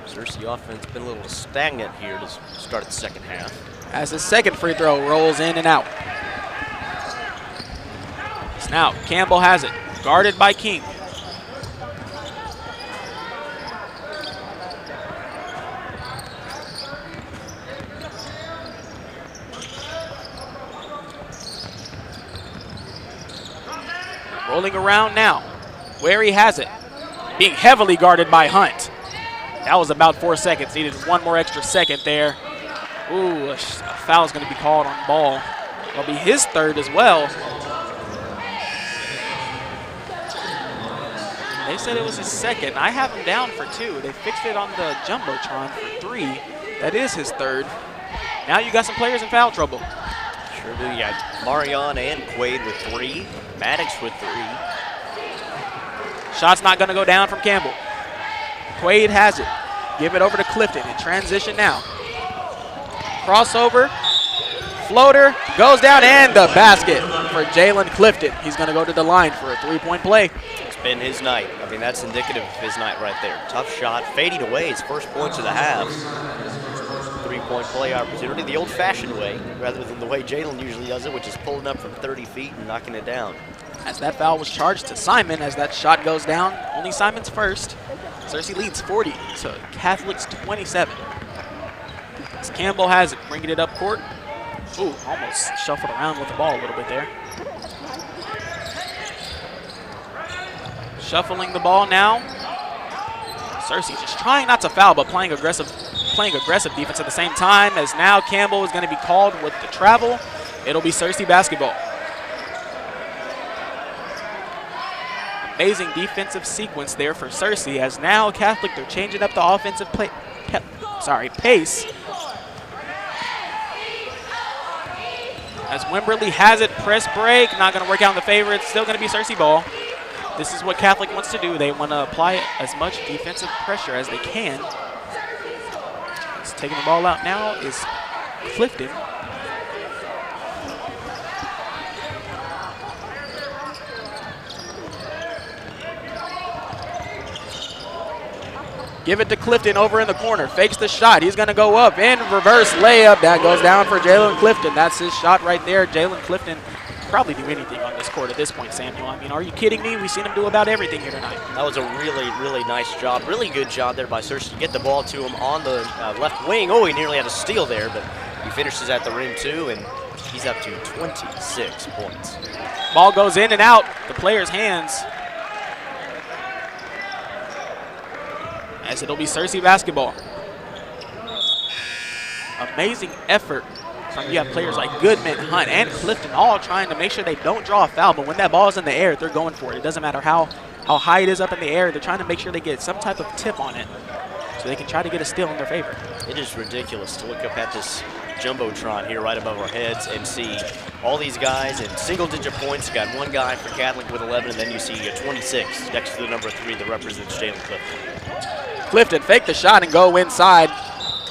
Searcy offense been a little stagnant here to start the second half. As his second free throw rolls in and out. Now Campbell has it, guarded by King. Rolling around now. Wary has it. Being heavily guarded by Hunt. That was about 4 seconds. Needed 1 more extra second there. Ooh, a foul is going to be called on Ball. It'll be his third as well. They said it was his second. I have him down for 2. They fixed it on the Jumbotron for 3. That is his third. Now you got some players in foul trouble. Sure do. You got Marion and Quaid with 3. Maddox with 3. Shot's not going to go down from Campbell. Quaid has it. Give it over to Clifton in transition now. Crossover. Floater goes down and the basket for Jalen Clifton. He's going to go to the line for a 3-point play. It's been his night. I mean, that's indicative of his night right there. Tough shot, fading away his first points of the half. 3-point play opportunity the old-fashioned way, rather than the way Jalen usually does it, which is pulling up from 30 feet and knocking it down. As that foul was charged to Simon as that shot goes down. Only Simon's first. Searcy leads 40 to Catholic's 27. As Campbell has it, bringing it up court. Ooh, almost shuffled around with the ball a little bit there. Shuffling the ball now. Searcy just trying not to foul, but playing aggressive defense at the same time, as now Campbell is going to be called with the travel. It'll be Searcy basketball. Amazing defensive sequence there for Searcy, as now Catholic, they're changing up the offensive pace. As Wimberly has it, press break, not going to work out in the favor. It's still going to be Searcy ball. This is what Catholic wants to do. They want to apply as much defensive pressure as they can. He's taking the ball out now is Clifton. Give it to Clifton over in the corner. Fakes the shot. He's going to go up in reverse layup. That goes down for Jalen Clifton. That's his shot right there. Jalen Clifton probably do anything on this court at this point, Samuel. I mean, are you kidding me? We've seen him do about everything here tonight. That was a really, really nice job. Really good job there by Searcy to get the ball to him on the left wing. Oh, he nearly had a steal there, but he finishes at the rim too, and he's up to 26 points. Ball goes in and out the player's hands, as it'll be Searcy basketball. Amazing effort. You have players like Goodman, Hunt, and Clifton all trying to make sure they don't draw a foul, but when that ball is in the air, they're going for it. It doesn't matter how high it is up in the air. They're trying to make sure they get some type of tip on it so they can try to get a steal in their favor. It is ridiculous to look up at this Jumbotron here right above our heads and see all these guys in single-digit points. You got one guy for Catholic with 11, and then you see a 26 next to the number 3 that represents Jalen Clifton. Clifton fake the shot and go inside.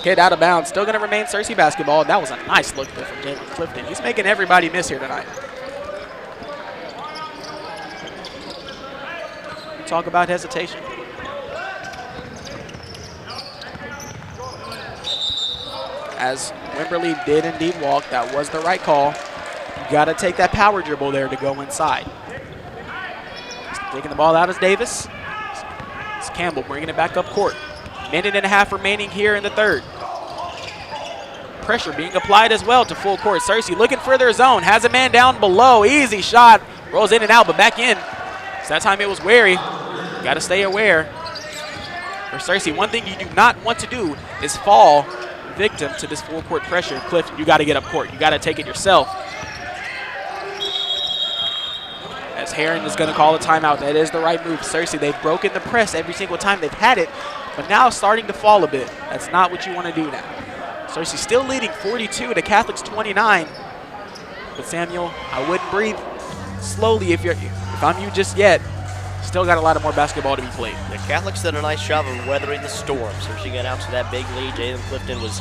Hit out of bounds. Still going to remain Searcy basketball. That was a nice look there from Jalen Clifton. He's making everybody miss here tonight. Talk about hesitation. As Wimberly did indeed walk, that was the right call. You got to take that power dribble there to go inside. Taking the ball out is Davis. It's Campbell bringing it back up court. Minute and a half remaining here in the third. Pressure being applied as well to full court. Searcy looking for their zone. Has a man down below. Easy shot. Rolls in and out, but back in. So that time it was wary. Got to stay aware. For Searcy, one thing you do not want to do is fall victim to this full court pressure. Clifton, you got to get up court. You got to take it yourself. As Herring is going to call a timeout. That is the right move. Searcy, they've broken the press every single time they've had it, but now it's starting to fall a bit. That's not what you want to do now. Searcy still leading 42 to Catholic's 29. But Samuel, I wouldn't breathe slowly if I'm you just yet. Still got a lot of more basketball to be played. The Catholics did a nice job of weathering the storm. Searcy got out to that big lead. Jalen Clifton was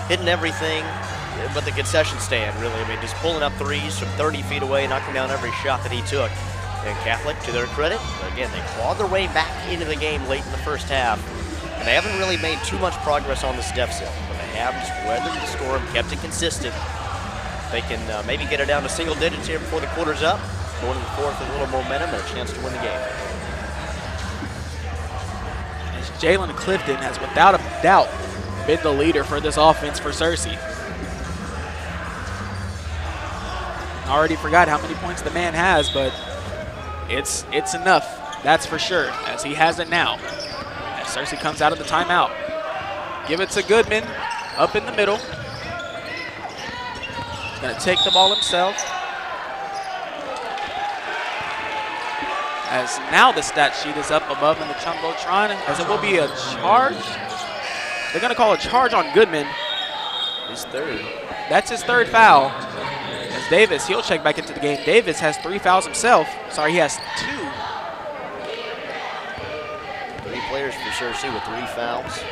hitting everything but the concession stand, really. I mean, just pulling up threes from 30 feet away, knocking down every shot that he took. And Catholic, to their credit, again, they clawed their way back into the game late in the first half. And they haven't really made too much progress on this deficit, but they have just weathered the storm, kept it consistent. They can maybe get it down to single digits here before the quarter's up. Going to the fourth with a little momentum and a chance to win the game. As Jalen Clifton has, without a doubt, been the leader for this offense for Searcy. I already forgot how many points the man has, but it's enough, that's for sure, as he has it now. As Searcy comes out of the timeout. Give it to Goodman, up in the middle. Gonna take the ball himself. As now the stat sheet is up above in the Jumbotron, as it will be a charge. They're gonna call a charge on Goodman. His third. That's his third foul. As Davis, he'll check back into the game. Davis has 3 fouls himself. Sorry, he has 2. 3 players for Searcy with 3 fouls.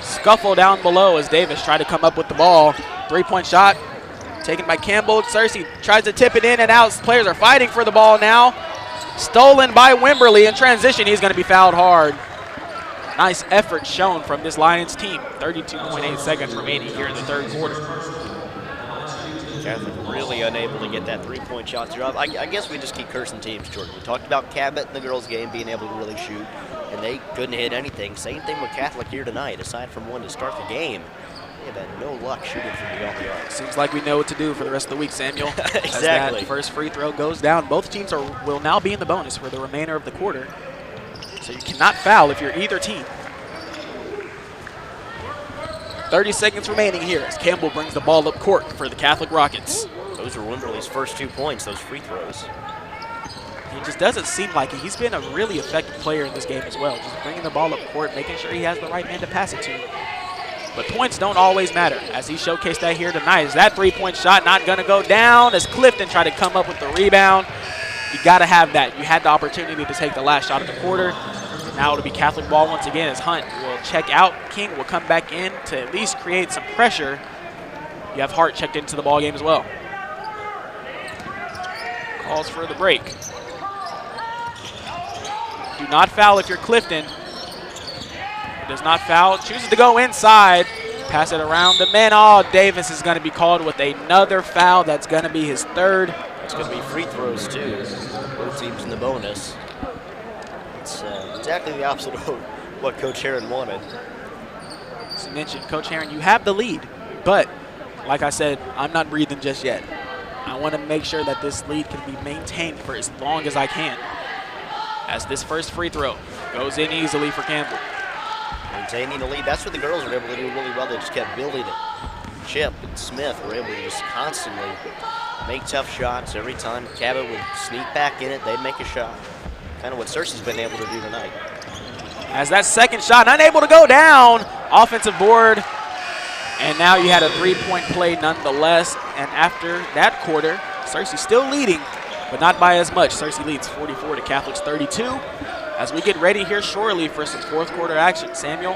Scuffle down below as Davis tried to come up with the ball. 3-point shot taken by Campbell. Searcy tries to tip it in and out. Players are fighting for the ball now. Stolen by Wimberly in transition. He's going to be fouled hard. Nice effort shown from this Lions team. 32.8 seconds remaining here in the third quarter. Catholic really unable to get that 3-point shot to drop. I guess we just keep cursing teams, Jordan. We talked about Cabot in the girls' game being able to really shoot, and they couldn't hit anything. Same thing with Catholic here tonight. Aside from one to start the game, they have had no luck shooting from beyond the arc. Seems like we know what to do for the rest of the week, Samuel. Exactly. As that first free throw goes down. Both teams will now be in the bonus for the remainder of the quarter. So you cannot foul if you're either team. 30 seconds remaining here as Campbell brings the ball up court for the Catholic Rockets. Those are Wimberly's first 2 points, those free throws. He just doesn't seem like it. He's been a really effective player in this game as well. Just bringing the ball up court, making sure he has the right man to pass it to. But points don't always matter, as he showcased that here tonight. Is that 3-point shot not going to go down as Clifton tried to come up with the rebound? You got to have that. You had the opportunity to take the last shot of the quarter. Now it'll be Catholic ball once again as Hunt will check out. King will come back in to at least create some pressure. You have Hart checked into the ball game as well. Calls for the break. Do not foul if you're Clifton. Does not foul. Chooses to go inside. Pass it around the men. Oh, Davis is going to be called with another foul. That's going to be his third. It's going to be free throws, too. Both teams in the bonus. It's exactly the opposite of what Coach Heron wanted. As you mentioned, Coach Heron, you have the lead. But, like I said, I'm not breathing just yet. I want to make sure that this lead can be maintained for as long as I can. As this first free throw goes in easily for Campbell. Maintaining the lead, that's what the girls were able to do really well. They just kept building it. Chip and Smith were able to just constantly make tough shots. Every time Cabot would sneak back in it, they'd make a shot. Kind of what Searcy's been able to do tonight. As that second shot unable to go down, offensive board. And now you had a three-point play nonetheless. And after that quarter, Searcy still leading, but not by as much. Searcy leads 44 to Catholic's 32. As we get ready here shortly for some fourth quarter action, Samuel,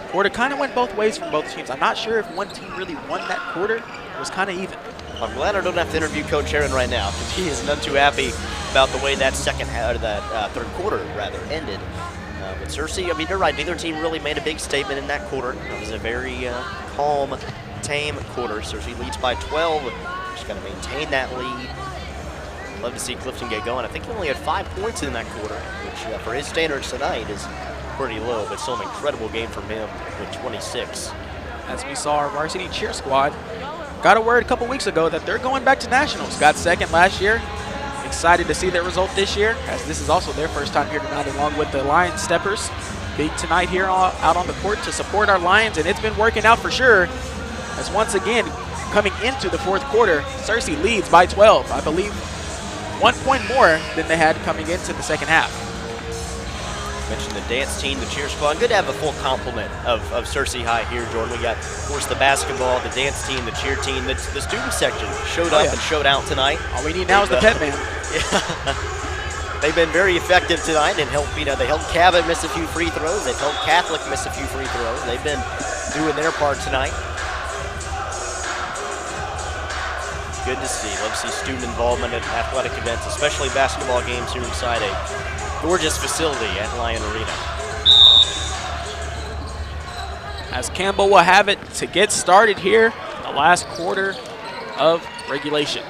quarter kind of went both ways from both teams. I'm not sure if one team really won that quarter. It was kind of even. I'm glad I don't have to interview Coach Heron right now, because he is none too happy about the way that third quarter rather ended. But Searcy, I mean, you're right. Neither team really made a big statement in that quarter. It was a very calm, tame quarter. Searcy leads by 12. Just got to maintain that lead. Love to see Clifton get going. I think he only had 5 points in that quarter, which for his standards tonight is pretty low, but still an incredible game from him with 26. As we saw our varsity cheer squad, got a word a couple weeks ago that they're going back to nationals. Got second last year. Excited to see their result this year, as this is also their first time here tonight, along with the Lions Steppers. Big tonight here out on the court to support our Lions, and it's been working out for sure. As once again, coming into the fourth quarter, Searcy leads by 12. I believe 1 point more than they had coming into the second half. Mentioned the dance team, the cheer squad. Good to have a full complement of Searcy High here, Jordan. We got, of course, the basketball, the dance team, the cheer team. The student section showed up and showed out tonight. All we need now is the pep man. Yeah. They've been very effective tonight and they helped Cabot miss a few free throws. They've helped Catholic miss a few free throws. They've been doing their part tonight. Good to see. Love to see student involvement in athletic events, especially basketball games here inside a gorgeous facility at Lion Arena. As Campbell will have it to get started here, the last quarter of regulation.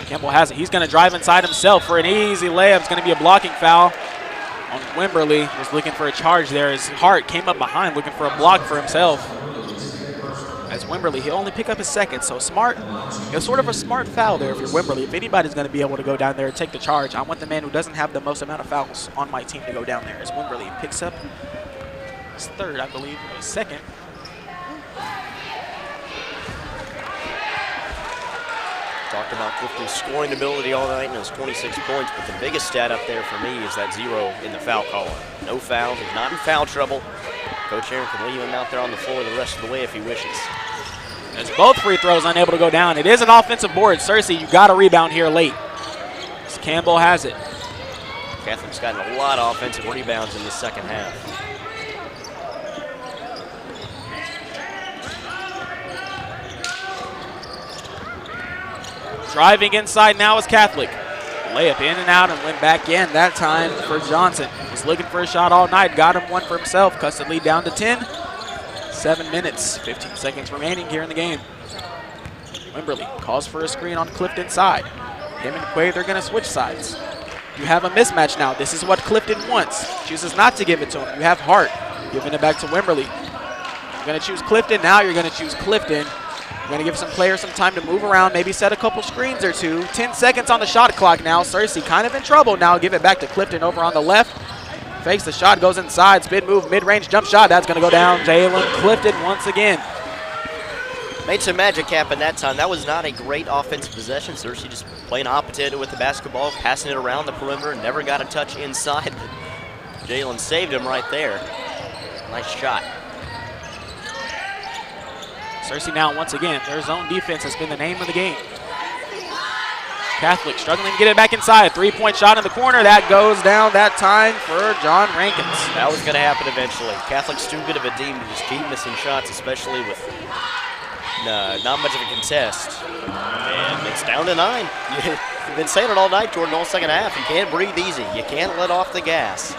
Campbell has it. He's going to drive inside himself for an easy layup. It's going to be a blocking foul on Wimberly. Was looking for a charge there. His Hart came up behind looking for a block for himself. As Wimberly, he'll only pick up his second, so smart. It's sort of a smart foul there if you're Wimberly. If anybody's going to be able to go down there and take the charge, I want the man who doesn't have the most amount of fouls on my team to go down there. As Wimberly picks up his third, I believe, or his second. Talked about Clifton's scoring ability all night and his 26 points, but the biggest stat up there for me is that 0 in the foul column. No fouls, he's not in foul trouble. Coach Aaron can leave him out there on the floor the rest of the way if he wishes. As both free throws unable to go down. It is an offensive board. Searcy, you got to rebound here late. As Campbell has it. Catholic's gotten a lot of offensive rebounds in the second half. Driving inside now is Catholic. Layup in and out and went back in that time for Johnson. Was looking for a shot all night. Got him one for himself. Cuts the lead down to 10. 7 minutes, 15 seconds remaining here in the game. Wimberly calls for a screen on Clifton side. Him and Quay, they're going to switch sides. You have a mismatch now. This is what Clifton wants. Chooses not to give it to him. You have Hart giving it back to Wimberly. You're going to choose Clifton. Now you're going to choose Clifton. You're going to give some players some time to move around, maybe set a couple screens or two. 10 seconds on the shot clock now. Searcy kind of in trouble now. Give it back to Clifton over on the left. Fakes the shot, goes inside. Spin move, mid-range jump shot. That's going to go down. Jalen Clifton once again. Made some magic happen that time. That was not a great offensive possession. Searcy just playing opposite with the basketball, passing it around the perimeter. Never got a touch inside. Jalen saved him right there. Nice shot. Searcy now, once again, their zone defense has been the name of the game. Catholic struggling to get it back inside. Three-point shot in the corner. That goes down that time for John Rankins. That was going to happen eventually. Catholic's too good of a team to just keep missing shots, especially with not much of a contest. And it's down to 9. You've been saying it all night, Jordan, all second half. You can't breathe easy. You can't let off the gas.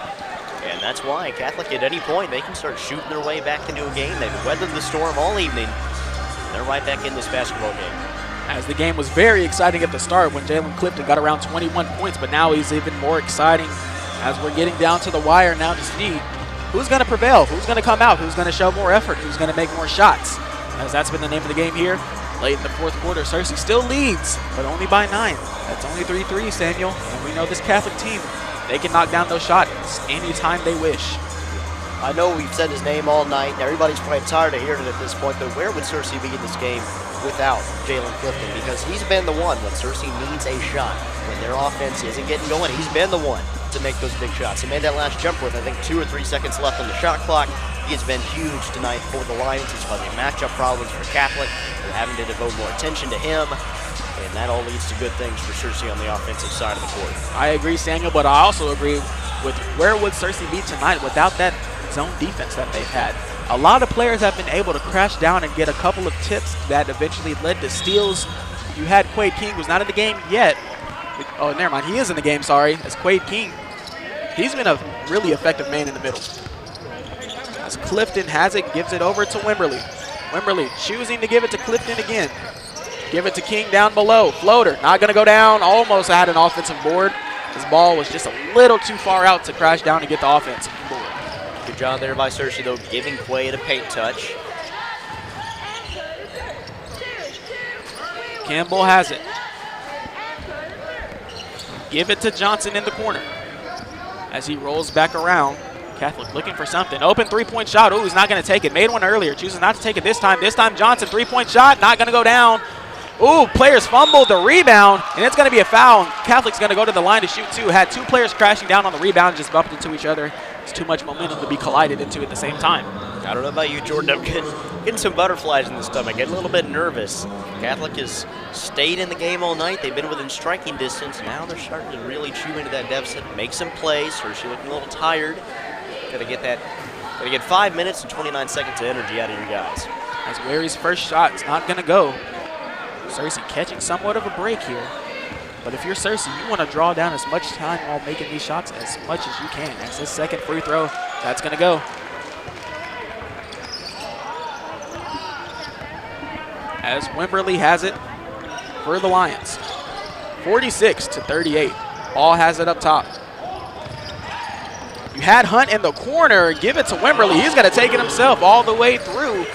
And that's why Catholic, at any point, they can start shooting their way back into a game. They've weathered the storm all evening. They're right back in this basketball game. As the game was very exciting at the start when Jalen Clifton got around 21 points, but now he's even more exciting as we're getting down to the wire now to see who's going to prevail, who's going to come out, who's going to show more effort, who's going to make more shots. As that's been the name of the game here. Late in the fourth quarter, Searcy still leads, but only by 9. That's only 3 threes, Samuel. And we know this Catholic team, they can knock down those shots anytime they wish. I know we've said his name all night. Everybody's probably tired of hearing it at this point, but where would Searcy be in this game without Jalen Clifton? Because he's been the one when Searcy needs a shot. When their offense isn't getting going, he's been the one to make those big shots. He made that last jumper with, I think, 2 or 3 seconds left on the shot clock. He has been huge tonight for the Lions. He's causing matchup problems for Catholic. They're having to devote more attention to him. And that all leads to good things for Searcy on the offensive side of the court. I agree, Samuel, but I also agree with where would Searcy be tonight without that zone defense that they've had. A lot of players have been able to crash down and get a couple of tips that eventually led to steals. You had Quade King, who's not in the game yet. Oh, never mind. He is in the game, sorry. As Quade King, he's been a really effective man in the middle. As Clifton has it, gives it over to Wimberly. Wimberly choosing to give it to Clifton again. Give it to King down below. Floater, not going to go down. Almost had an offensive board. His ball was just a little too far out to crash down and get the offensive board. Good job there by Searcy, though, giving Quade a paint touch. Campbell has it. Give it to Johnson in the corner. As he rolls back around, Catholic looking for something. Open three-point shot. Oh, he's not going to take it. Made one earlier. Chooses not to take it this time. This time Johnson, three-point shot. Not going to go down. Ooh, players fumbled the rebound, and it's going to be a foul. Catholic's going to go to the line to shoot 2. Had 2 players crashing down on the rebound, just bumped into each other. It's too much momentum to be collided into at the same time. I don't know about you, Jordan. I'm getting some butterflies in the stomach. Getting a little bit nervous. Catholic has stayed in the game all night. They've been within striking distance. Now they're starting to really chew into that deficit, make some plays. Searcy looking a little tired. Gotta get 5 minutes and 29 seconds of energy out of your guys. As Wary's first shot is not going to go. Searcy catching somewhat of a break here. But if you're Searcy, you want to draw down as much time while making these shots as much as you can. That's his second free throw. That's going to go. As Wimberly has it for the Lions. 46-38. Ball has it up top. You had Hunt in the corner. Give it to Wimberly. He's going to take it himself all the way through.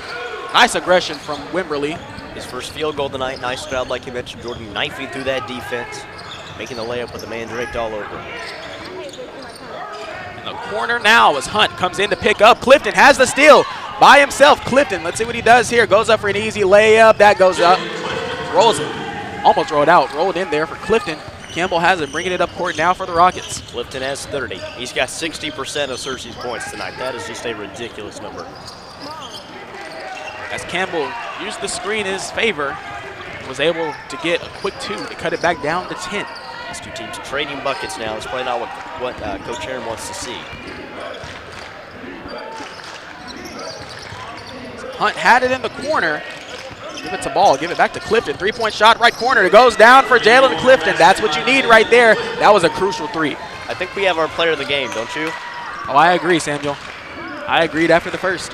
Nice aggression from Wimberly. His first field goal tonight. Nice job, like you mentioned, Jordan, knifing through that defense, making the layup with the man draped all over him. In the corner now as Hunt comes in to pick up. Clifton has the steal by himself. Clifton, let's see what he does here. Goes up for an easy layup. That goes up. Rolls it. Almost rolled out. Rolled in there for Clifton. Campbell has it, bringing it up court now for the Rockets. Clifton has 30. He's got 60% of Searcy's points tonight. That is just a ridiculous number. As Campbell used the screen in his favor, was able to get a quick 2 to cut it back down to 10. These two teams trading buckets now. It's probably not what Coach Aaron wants to see. Hunt had it in the corner. Give it to Ball. Give it back to Clifton. Three-point shot, right corner. It goes down for Jalen Clifton. That's what you need right there. That was a crucial 3. I think we have our player of the game, don't you? Oh, I agree, Samuel. I agreed after the first.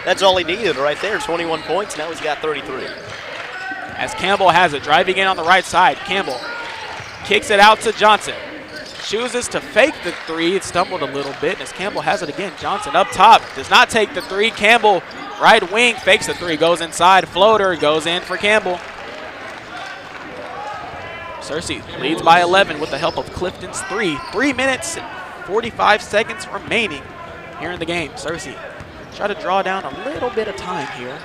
That's all he needed right there. 21 points. Now he's got 33. As Campbell has it, driving in on the right side. Campbell kicks it out to Johnson. Chooses to fake the 3. It stumbled a little bit. As Campbell has it again, Johnson up top. Does not take the 3. Campbell, right wing, fakes the 3. Goes inside. Floater goes in for Campbell. Searcy leads by 11 with the help of Clifton's 3. 3 minutes and 45 seconds remaining here in the game. Searcy try to draw down a little bit of time here.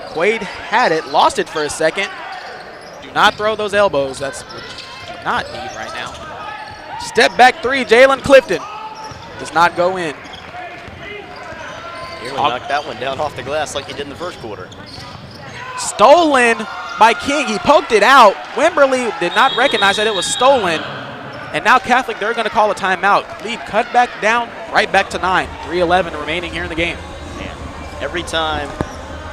Quade had it, lost it for a second. Do not throw those elbows. That's what you do not need right now. Step back three, Jalen Clifton. Does not go in. Nearly knocked that one down off the glass like he did in the first quarter. Stolen by King. He poked it out. Wimberly did not recognize that it was stolen. And now Catholic, they're going to call a timeout. Lead cut back down, right back to 9. 3:11 remaining here in the game. Man, every time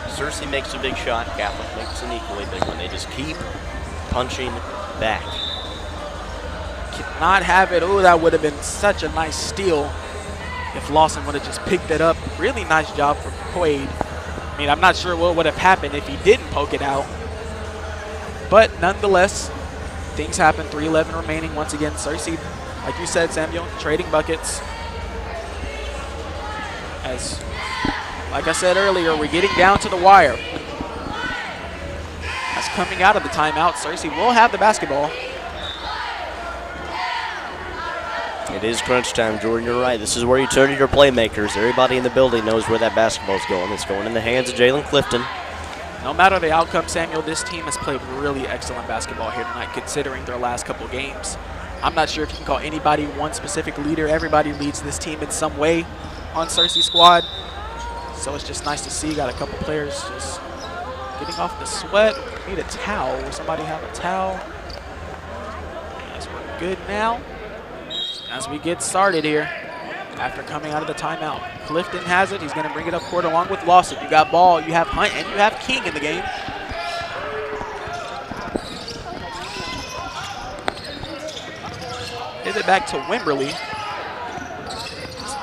Searcy makes a big shot, Catholic makes an equally big one. They just keep punching back. Cannot have it. Oh, that would have been such a nice steal if Lawson would have just picked it up. Really nice job from Quaid. I mean, I'm not sure what would have happened if he didn't poke it out. But nonetheless, things happen. 3:11 remaining. Once again, Searcy, like you said, Samuel, trading buckets. As, like I said earlier, we're getting down to the wire. As coming out of the timeout, Searcy will have the basketball. It is crunch time, Jordan. You're right. This is where you turn to your playmakers. Everybody in the building knows where that basketball's going. It's going in the hands of Jalen Clifton. No matter the outcome, Samuel, this team has played really excellent basketball here tonight, considering their last couple games. I'm not sure if you can call anybody one specific leader. Everybody leads this team in some way on Searcy's squad. So it's just nice to see. Got a couple players just getting off the sweat. Need a towel. Will somebody have a towel? Yes, we're good now. As we get started here, after coming out of the timeout. Clifton has it. He's going to bring it up court along with Lawson. You got Ball, you have Hunt, and you have King in the game. Give it back to Wimberly.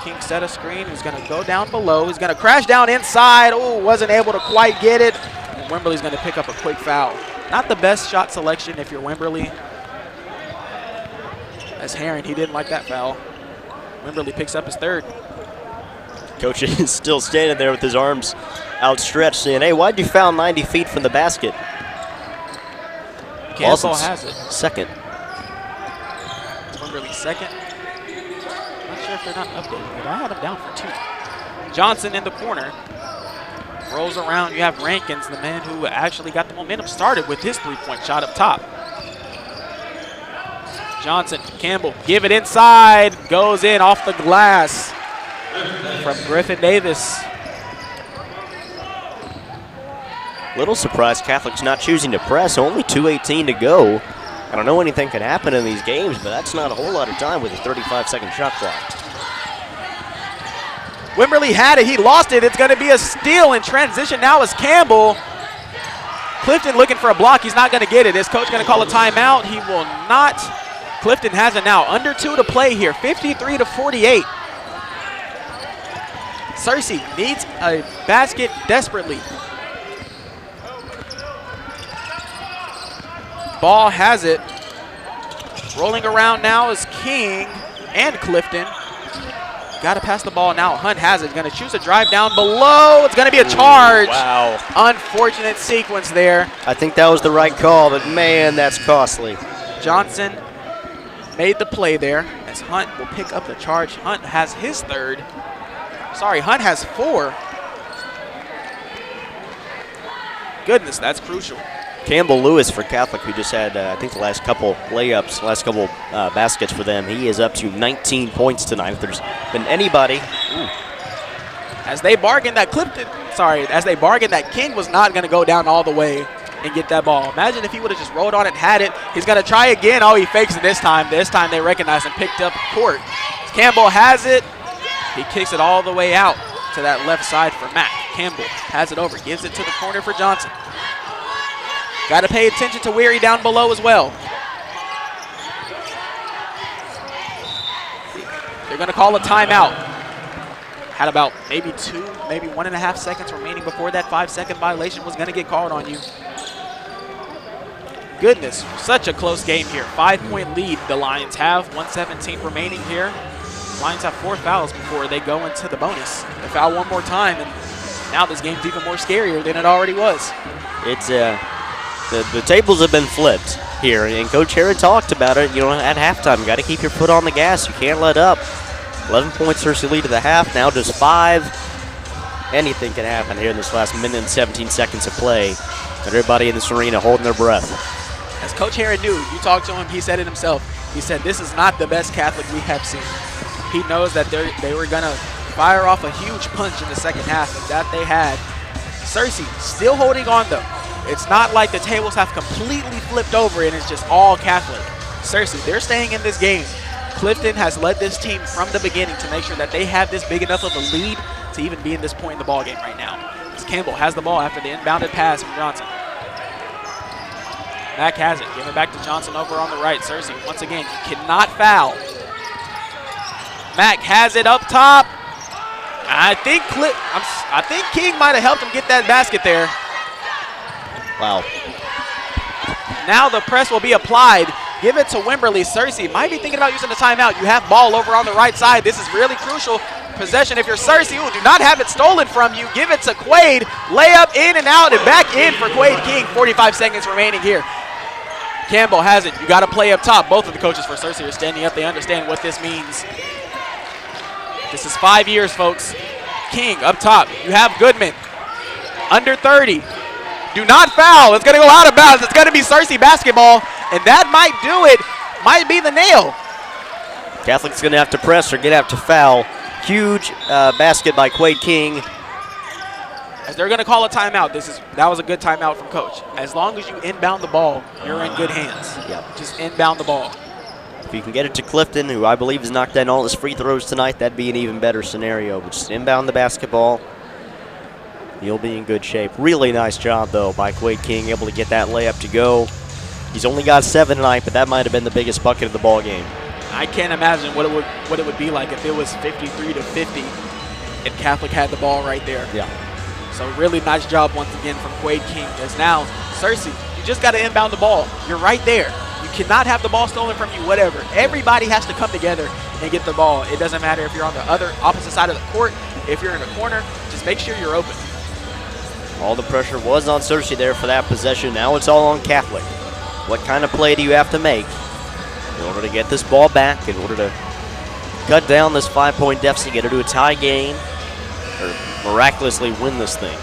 King set a screen. He's going to go down below. He's going to crash down inside. Oh, wasn't able to quite get it. And Wimberly's going to pick up a quick foul. Not the best shot selection if you're Wimberly. As Herron, he didn't like that foul. Wimberly picks up his third. Coach is still standing there with his arms outstretched saying, hey, why'd you foul 90 feet from the basket? Campbell has it. Second. It's Wimberly's second. Not sure if they're not updating it. I had him down for 2. Johnson in the corner. Rolls around. You have Rankins, the man who actually got the momentum started with his three-point shot up top. Johnson, Campbell, give it inside, goes in off the glass from Griffin Davis. Little surprised Catholic's not choosing to press, only 2:18 to go. I don't know anything could happen in these games, but that's not a whole lot of time with a 35-second shot clock. Wimberly had it, he lost it. It's going to be a steal in transition. Now is Campbell. Clifton looking for a block, he's not going to get it. Is coach going to call a timeout? He will not. Clifton has it now. Under 2 to play here, 53-48. Searcy needs a basket desperately. Ball has it. Rolling around now is King and Clifton. Got to pass the ball now. Hunt has it. Going to choose a drive down below. It's going to be a charge. Wow. Unfortunate sequence there. I think that was the right call, but man, that's costly. Johnson made the play there as Hunt will pick up the charge. Hunt has his third. Sorry, Hunt has 4. Goodness, that's crucial. Campbell Lewis for Catholic, who just had, I think, the last couple layups, last couple baskets for them. He is up to 19 points tonight. If there's been anybody. As they bargained that King was not going to go down all the way and get that ball. Imagine if he would have just rolled on it, had it. He's going to try again. Oh, he fakes it this time. This time they recognize and picked up court. Campbell has it. He kicks it all the way out to that left side for Mack. Campbell has it over, gives it to the corner for Johnson. Got to pay attention to Weary down below as well. They're going to call a timeout. Had about maybe 1.5 seconds remaining before that 5-second violation was going to get called on you. Goodness, such a close game here. 5-point lead the Lions have. 1:17 remaining here. Lions have 4 fouls before they go into the bonus. They foul one more time, and now this game's even more scarier than it already was. It's the tables have been flipped here, and Coach Herron talked about it. You know, at halftime, you got to keep your foot on the gas. You can't let up. 11 points Searcy lead to the half. Now just 5. Anything can happen here in this last minute and 17 seconds of play. Everybody in this arena holding their breath. As Coach Herron knew, you talked to him, he said it himself. He said, this is not the best Catholic we have seen. He knows that they were going to fire off a huge punch in the second half, and that they had. Searcy still holding on, though. It's not like the tables have completely flipped over and it's just all Catholic. Searcy, they're staying in this game. Clifton has led this team from the beginning to make sure that they have this big enough of a lead to even be in this point in the ball game right now. As Campbell has the ball after the inbounded pass from Johnson. Mack has it. Give it back to Johnson over on the right. Searcy, once again, you cannot foul. Mack has it up top. I think King might have helped him get that basket there. Wow. Now the press will be applied. Give it to Wimberly. Searcy might be thinking about using the timeout. You have ball over on the right side. This is really crucial possession. If you're Searcy, do not have it stolen from you. Give it to Quaid. Layup in and out and back in for Quaid King. 45 seconds remaining here. Campbell has it. You got to play up top. Both of the coaches for Searcy are standing up. They understand what this means. This is 5 years, folks. King up top. You have Goodman. Under 30. Do not foul. It's going to go out of bounds. It's going to be Searcy basketball, and that might do it. Might be the nail. Catholic's going to have to press or get out to foul. Huge basket by Quaid King. As they're going to call a timeout. That was a good timeout from Coach. As long as you inbound the ball, you're in good hands. Yep. Just inbound the ball. If you can get it to Clifton, who I believe has knocked down all his free throws tonight, that'd be an even better scenario. But just inbound the basketball. You'll be in good shape. Really nice job, though, by Quaid King, able to get that layup to go. He's only got 7 tonight, but that might have been the biggest bucket of the ball game. I can't imagine what it would be like if it was 53-50 and Catholic had the ball right there. Yeah. So really nice job once again from Quaid King. As now, Searcy, you just got to inbound the ball. You're right there. You cannot have the ball stolen from you, whatever. Everybody has to come together and get the ball. It doesn't matter if you're on the opposite side of the court, if you're in a corner, just make sure you're open. All the pressure was on Searcy there for that possession. Now it's all on Catholic. What kind of play do you have to make in order to get this ball back, in order to cut down this 5-point deficit, get it to a tie game, or miraculously win this thing?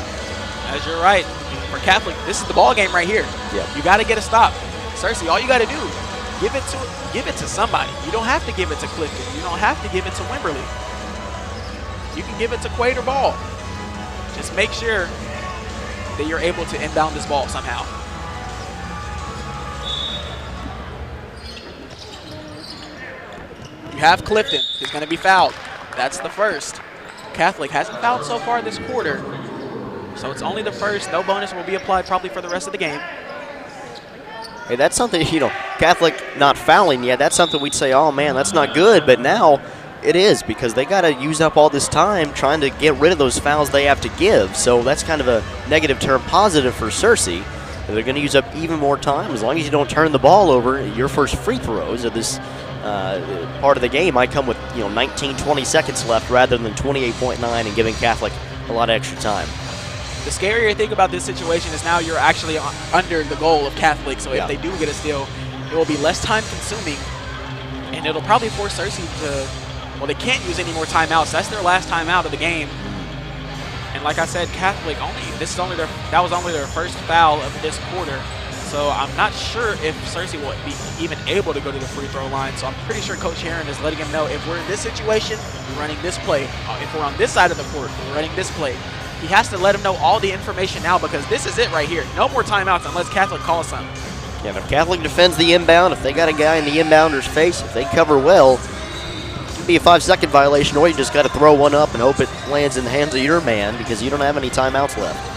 As you're right. For Catholic, this is the ball game right here. Yep. You got to get a stop. Searcy, all you got to do, give it to somebody. You don't have to give it to Clifton. You don't have to give it to Wimberly. You can give it to Quaid or Ball. Just make sure that you're able to inbound this ball somehow. You have Clifton. He's going to be fouled. That's the first. Catholic hasn't fouled so far this quarter, so it's only the first. No bonus will be applied probably for the rest of the game. Hey, that's something, Catholic not fouling yet, that's something we'd say, oh, man, that's not good. But now it is, because they got to use up all this time trying to get rid of those fouls they have to give. So that's kind of a negative term positive for Searcy. They're going to use up even more time. As long as you don't turn the ball over, your first free throws of this part of the game might come with 19, 20 seconds left rather than 28.9 and giving Catholic a lot of extra time. The scarier thing about this situation is now you're actually under the goal of Catholic, so if they do get a steal, it will be less time consuming, and it'll probably force Searcy to, well, they can't use any more timeouts. That's their last timeout of the game. And like I said, Catholic that was only their first foul of this quarter. So I'm not sure if Searcy will be even able to go to the free throw line. So I'm pretty sure Coach Herron is letting him know, if we're in this situation, we're running this play. If we're on this side of the court, we're running this play. He has to let him know all the information now, because this is it right here. No more timeouts unless Catholic calls something. Yeah, but if Catholic defends the inbound, if they got a guy in the inbounder's face, if they cover well, it could be a 5-second violation, or you just got to throw one up and hope it lands in the hands of your man, because you don't have any timeouts left.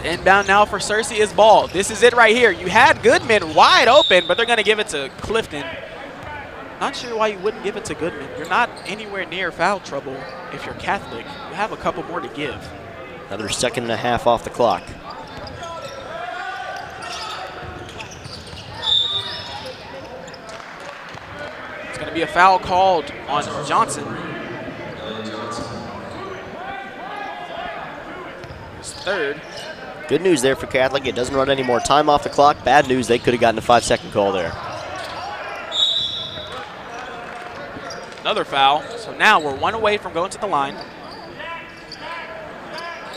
Inbound now for Searcy is Ball. This is it right here. You had Goodman wide open, but they're going to give it to Clifton. Not sure why you wouldn't give it to Goodman. You're not anywhere near foul trouble if you're Catholic. You have a couple more to give. Another 1.5 seconds off the clock. It's going to be a foul called on Johnson. His third. Good news there for Catholic. It doesn't run any more time off the clock. Bad news, they could have gotten a 5-second call there. Another foul. So now we're one away from going to the line.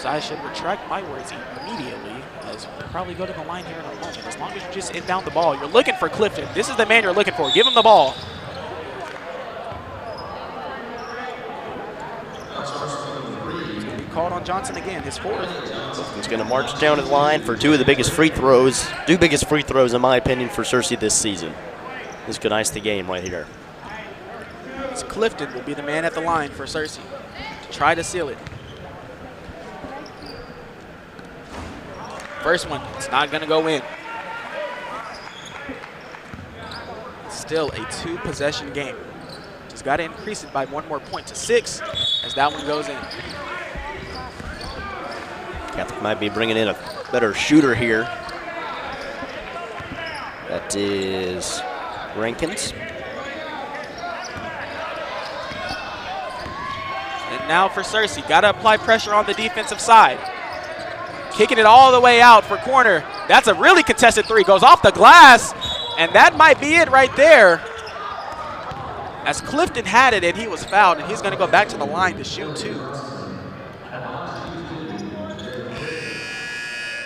Perhaps I should retract my words immediately, as we'll probably go to the line here in a moment. As long as you just inbound the ball, you're looking for Clifton. This is the man you're looking for. Give him the ball. It's going to be called on Johnson again, his fourth. Clifton's going to march down the line for two biggest free throws in my opinion for Searcy this season. This could ice the game right here. It's Clifton will be the man at the line for Searcy to try to seal it. First one, it's not going to go in. Still a two-possession game. Just got to increase it by one more point to 6 as that one goes in. Catholic might be bringing in a better shooter here. That is Rankins. And now for Searcy, got to apply pressure on the defensive side. Kicking it all the way out for corner. That's a really contested three. Goes off the glass, and that might be it right there. As Clifton had it, and he was fouled, and he's going to go back to the line to shoot 2.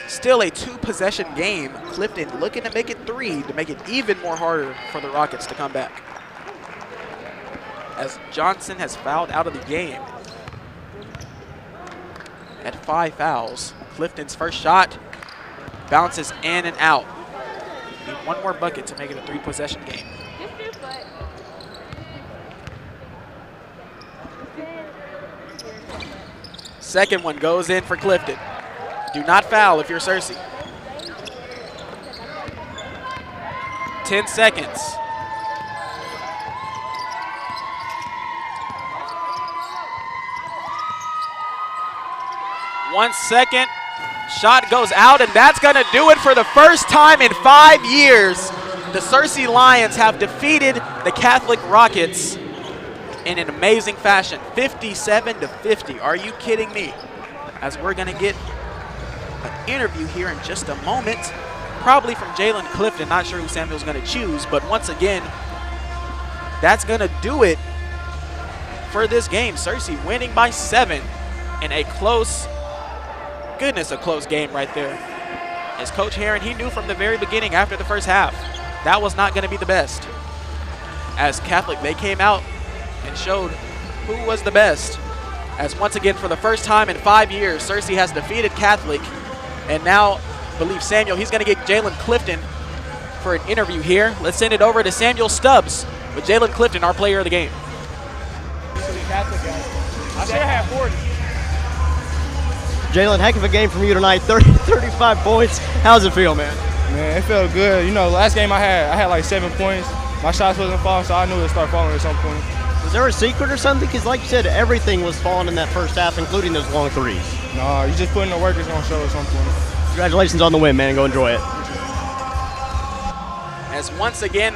Still a two-possession game. Clifton looking to make it 3 to make it even more harder for the Rockets to come back. As Johnson has fouled out of the game at 5 fouls. Clifton's first shot bounces in and out. Need one more bucket to make it a 3-possession game. Second one goes in for Clifton. Do not foul if you're Searcy. 10 seconds. One second. Shot goes out, and that's going to do it for the first time in 5 years. The Searcy Lions have defeated the Catholic Rockets in an amazing fashion, 57-50. Are you kidding me? As we're going to get an interview here in just a moment, probably from Jalen Clifton. Not sure who Samuel's going to choose, but once again, that's going to do it for this game. Searcy winning by 7 in a close a close game right there. As Coach Herron, he knew from the very beginning after the first half, that was not going to be the best. As Catholic, they came out and showed who was the best. As once again, for the first time in 5 years, Searcy has defeated Catholic. And now, I believe Samuel, he's going to get Jalen Clifton for an interview here. Let's send it over to Samuel Stubbs with Jalen Clifton, our player of the game. Catholic guy. I should have had 40. Jalen, heck of a game from you tonight, 35 points. How's it feel, man? Man, it felt good. You know, last game I had like 7 points. My shots wasn't falling, so I knew it would start falling at some point. Was there a secret or something? Because like you said, everything was falling in that first half, including those long threes. No, you just putting the work, it's going to show at some point. Congratulations on the win, man. Go enjoy it. As once again,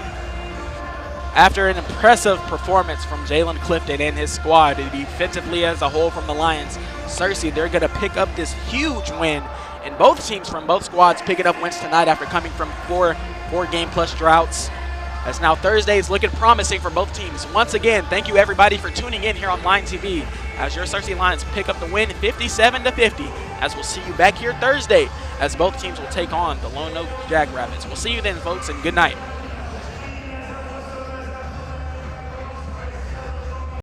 after an impressive performance from Jalen Clifton and his squad, defensively as a whole from the Lions, Searcy, they're going to pick up this huge win. And both teams from both squads picking up wins tonight after coming from four-game-plus droughts. As now Thursday is looking promising for both teams. Once again, thank you everybody for tuning in here on Line TV as your Searcy Lions pick up the win 57-50. As we'll see you back here Thursday as both teams will take on the Lone Oak Jackrabbits. We'll see you then, folks, and good night.